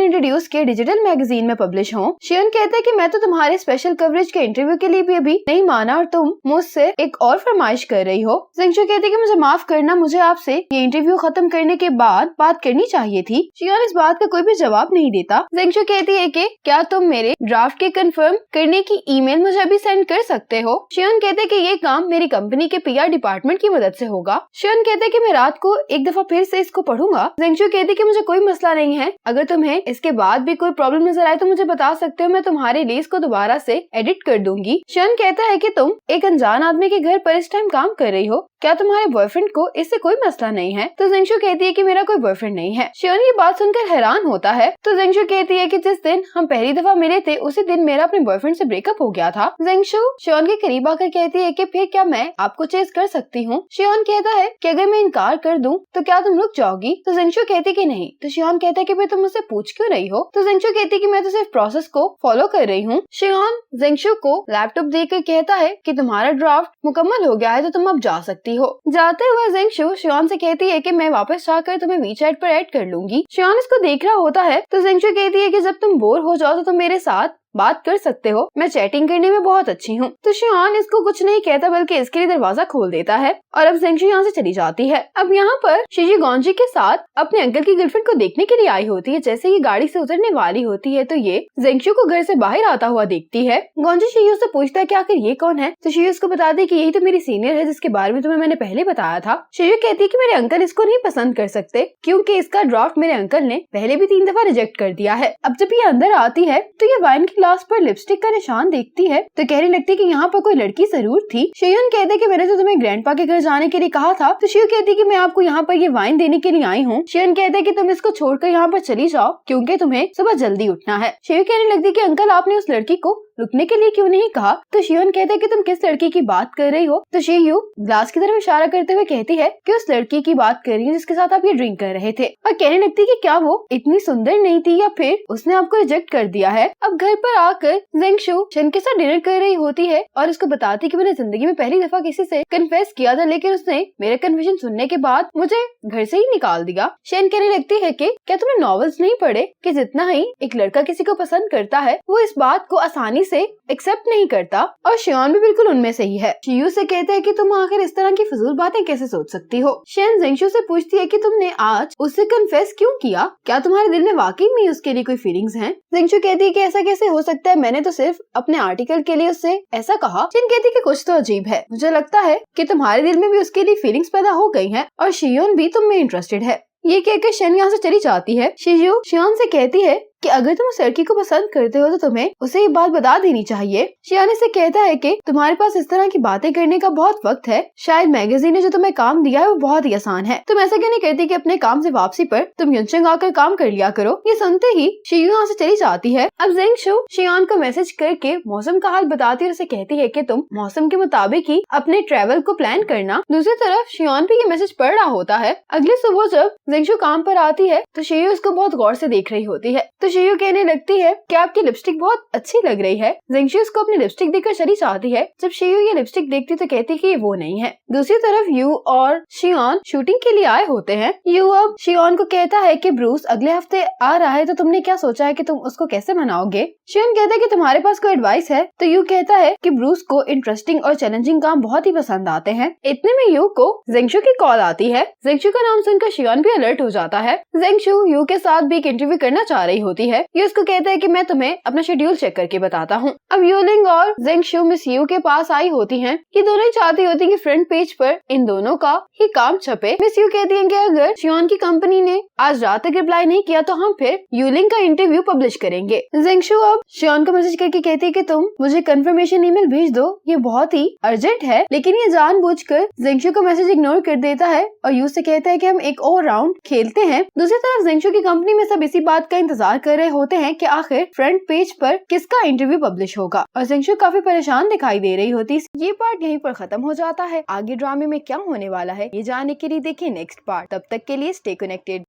इंट्रोड्यूस के डिजिटल मैगजीन में पब्लिश हों। शियोन कहता है कि मैं तो तुम्हारे स्पेशल कवरेज के इंटरव्यू के लिए भी अभी नहीं माना और तुम मुझसे एक और फरमाइश कर रही हो। जिंगशू कहती है कि मुझे माफ करना, मुझे आपसे ये इंटरव्यू खत्म करने के बाद बात करनी चाहिए थी। शियोन इस बात का कोई भी जवाब नहीं देता। जिंगशू कहती है कि क्या तुम मेरे ड्राफ्ट के कंफर्म करने की ईमेल मुझे अभी सेंड कर सकते हो। शियोन कहते हैं कि ये काम मेरी कंपनी के PR डिपार्टमेंट की मदद से होगा। शियोन कहते हैं कि मैं रात को एक दफा फिर से इसको पढ़ूंगा। जिंगशू कहती है कि मुझे कोई मसला नहीं है, अगर तुम्हें इसके बाद भी कोई प्रॉब्लम नजर आए तो मुझे बता सकते हो, मैं तुम्हारे लिए इसको दोबारा से एडिट कर दूंगी। शियोन कहता है कि तुम एक अनजान आदमी के घर पर इस टाइम काम कर रही हो, क्या तुम्हारे बॉयफ्रेंड को इससे कोई मसला नहीं है। तो जिंगशू कहती है कि मेरा कोई बॉयफ्रेंड नहीं है। शियोन ये बात सुनकर हैरान होता है। तो जिंगशू कहती है कि जिस दिन हम पहली दफा मिले थे उसी दिन मेरा अपने बॉयफ्रेंड से ब्रेकअप हो गया था। जिंगशू शियोन के करीब आकर कहती है कि फिर क्या मैं आपको चेज कर सकती हूँ। शियोन कहता है कि अगर मैं इनकार कर दूं तो क्या तुम रुक जाओगी। तो जिंगशू कहती है कि नहीं। तो शियोन कहता है कि फिर तुम मुझसे पूछ क्यों रही हो। तो जिंगशू कहती है कि मैं तो सिर्फ प्रोसेस को फॉलो कर रही हूँ। शियोन जिंगशू को लैपटॉप देकर कहता है कि तुम्हारा ड्राफ्ट मुकम्मल हो गया है तो तुम अब जा सकती हो। जाते हुए जिंगशू शियोन से कहती है कि मैं वापस जाकर तुम्हें वीचैट पर ऐड कर लूंगी। शियोन इसको देख रहा होता है तो जिंगशू कहती है कि जब तुम बोर हो जाओ तो तुम मेरे साथ बात कर सकते हो, मैं चैटिंग करने में बहुत अच्छी हूँ। तो शियोन इसको कुछ नहीं कहता बल्कि इसके लिए दरवाजा खोल देता है और अब जिंगशू यहाँ से चली जाती है। अब यहाँ पर शिजी गोंजी के साथ अपने अंकल की गर्लफ्रेंड को देखने के लिए आई होती है। जैसे ही गाड़ी से उतरने वाली होती है तो ये जिंगशू को घर से बाहर आता हुआ देखती है। गोंजी शियू से पूछता है कि आखिर ये कौन है। तो शियू उसको बताती है कि यही तो मेरी सीनियर है जिसके बारे में तुम्हें मैंने पहले बताया था। शियू कहती है कि मेरे अंकल इसको नहीं पसंद कर सकते क्योंकि इसका ड्राफ्ट मेरे अंकल ने पहले भी 3 दफा रिजेक्ट कर दिया है। अब जब ये अंदर आती है तो ये वाइन की ग्लास पर लिपस्टिक का निशान देखती है तो कहने लगती है कि यहाँ पर कोई लड़की जरूर थी। शियोन कहते कि मैंने तो तुम्हें ग्रैंडपा के घर जाने के लिए कहा था। तो शियू कहती कि मैं आपको यहाँ पर ये वाइन देने के लिए आई हूँ। शियोन कहते कि तुम इसको छोड़कर यहाँ पर चली जाओ क्योंकि तुम्हें सुबह जल्दी उठना है। शियू कहने लगती कि अंकल आपने उस लड़की को रुकने के लिए क्यों नहीं कहा। तो शियोन कहते कि तुम किस लड़की की बात कर रही हो। तो शियू ग्लास की तरफ इशारा करते हुए कहती है कि उस लड़की की बात कर रही है जिसके साथ आप ये ड्रिंक कर रहे थे और कहने लगती कि क्या वो इतनी सुंदर नहीं थी या फिर उसने आपको रिजेक्ट कर दिया है। अब घर पर आकर जिंगशू शन के साथ डिनर कर रही होती है और उसको बताती कि मैंने जिंदगी में पहली दफा किसी से कन्फेस किया था लेकिन उसने मेरा कन्फेशन सुनने के बाद मुझे घर से ही निकाल दिया। शन कहने लगती है कि क्या तुमने नॉवेल्स नहीं पढ़े कि जितना ही एक लड़का किसी को पसंद करता है वो इस बात को आसानी से एक्सेप्ट नहीं करता और शियोन भी बिल्कुल उनमें से ही है। शियू से कहते हैं कि तुम आखिर इस तरह की फजूल बातें कैसे सोच सकती हो। शन जिंगशू से पूछती है कि तुमने आज उससे कन्फेस क्यों किया, क्या तुम्हारे दिल में वाकई में उसके लिए कोई फीलिंग्स हैं। जिंगशू कहती है कि ऐसा कैसे हो सकता है, मैंने तो सिर्फ अपने आर्टिकल के लिए उससे ऐसा कहा। शन कहती है कि कुछ तो अजीब है, मुझे लगता है कि तुम्हारे दिल में भी उसके लिए फीलिंग्स पैदा हो गई हैं और शियोन भी तुम में इंटरेस्टेड है। ये कहकर शन यहाँ से चली जाती है। शियू शियोन से कहती है कि अगर तुम उस लड़की को पसंद करते हो तो तुम्हें उसे ये बात बता देनी चाहिए। शियान से कहता है कि तुम्हारे पास इस तरह की बातें करने का बहुत वक्त है, शायद मैगजीन ने जो तुम्हें काम दिया है वो बहुत ही आसान है, तुम ऐसा क्यों नहीं करती कि अपने काम से वापसी पर तुम युनचंग आकर काम कर लिया करो। ये सुनते ही शियू यहाँ से चली जाती है। अब ज़ेंगशु शियान को मैसेज करके मौसम का हाल बताती है और उसे कहती है कि तुम मौसम के मुताबिक ही अपने ट्रेवल को प्लान करना। दूसरी तरफ शियान भी ये मैसेज पढ़ रहा होता है। अगली सुबह जब ज़ेंगशु काम पर आती है तो शियू उसको बहुत गौर से देख रही होती है, तो शियू कहने लगती है कि आपकी लिपस्टिक बहुत अच्छी लग रही है। ज़ेंगशु उसको अपनी लिपस्टिक देखकर चली जाती है। जब शियू ये लिपस्टिक देखती तो कहती कि ये वो नहीं है। दूसरी तरफ यू और शियान शूटिंग के लिए आए होते हैं। यू अब शियान को कहता है कि ब्रूस अगले हफ्ते आ रहा है, तो तुमने क्या सोचा है कि तुम उसको कैसे मनाओगे। शियान कहता है कि तुम्हारे पास कोई एडवाइस है, तो यू कहता है कि ब्रूस को इंटरेस्टिंग और चैलेंजिंग काम बहुत ही पसंद आते हैं। इतने में यू को ज़ेंगशु की कॉल आती है। ज़ेंगशु का नाम सुनकर शियान भी अलर्ट हो जाता है। ज़ेंगशु यू के साथ भी एक इंटरव्यू करना चाह रही होती है। यू उसको कहता है कि मैं तुम्हें अपना शेड्यूल चेक करके बताता हूँ। अब यूलिंग और ज़ेंगशु मिस यू के पास आई होती हैं। ये दोनों चाहती होती कि फ्रंट पेज पर इन दोनों का ही काम छपे। मिस यू कहती है कि अगर शियान की कंपनी ने आज रात तक रिप्लाई नहीं किया तो हम फिर यूलिंग का इंटरव्यू पब्लिश करेंगे। ज़ेंगशु अब शियान को मैसेज करके कहती है कि तुम मुझे कंफर्मेशन ईमेल भेज दो, ये बहुत ही अर्जेंट है। लेकिन ये जानबूझकर ज़ेंगशु का मैसेज इग्नोर कर देता है और यू से कहता है कि हम एक और राउंड खेलते हैं। दूसरी तरफ ज़ेंगशु की कंपनी में सब इसी बात का इंतजार कर रहे होते हैं कि आखिर फ्रंट पेज पर किसका इंटरव्यू पब्लिश होगा और ज़ेंगशु काफी परेशान दिखाई दे रही होती। ये पार्ट यहीं पर खत्म हो जाता है। आगे ड्रामे में क्या होने वाला है ये जानने के लिए देखिए नेक्स्ट पार्ट। तब तक के लिए स्टे कनेक्टेड।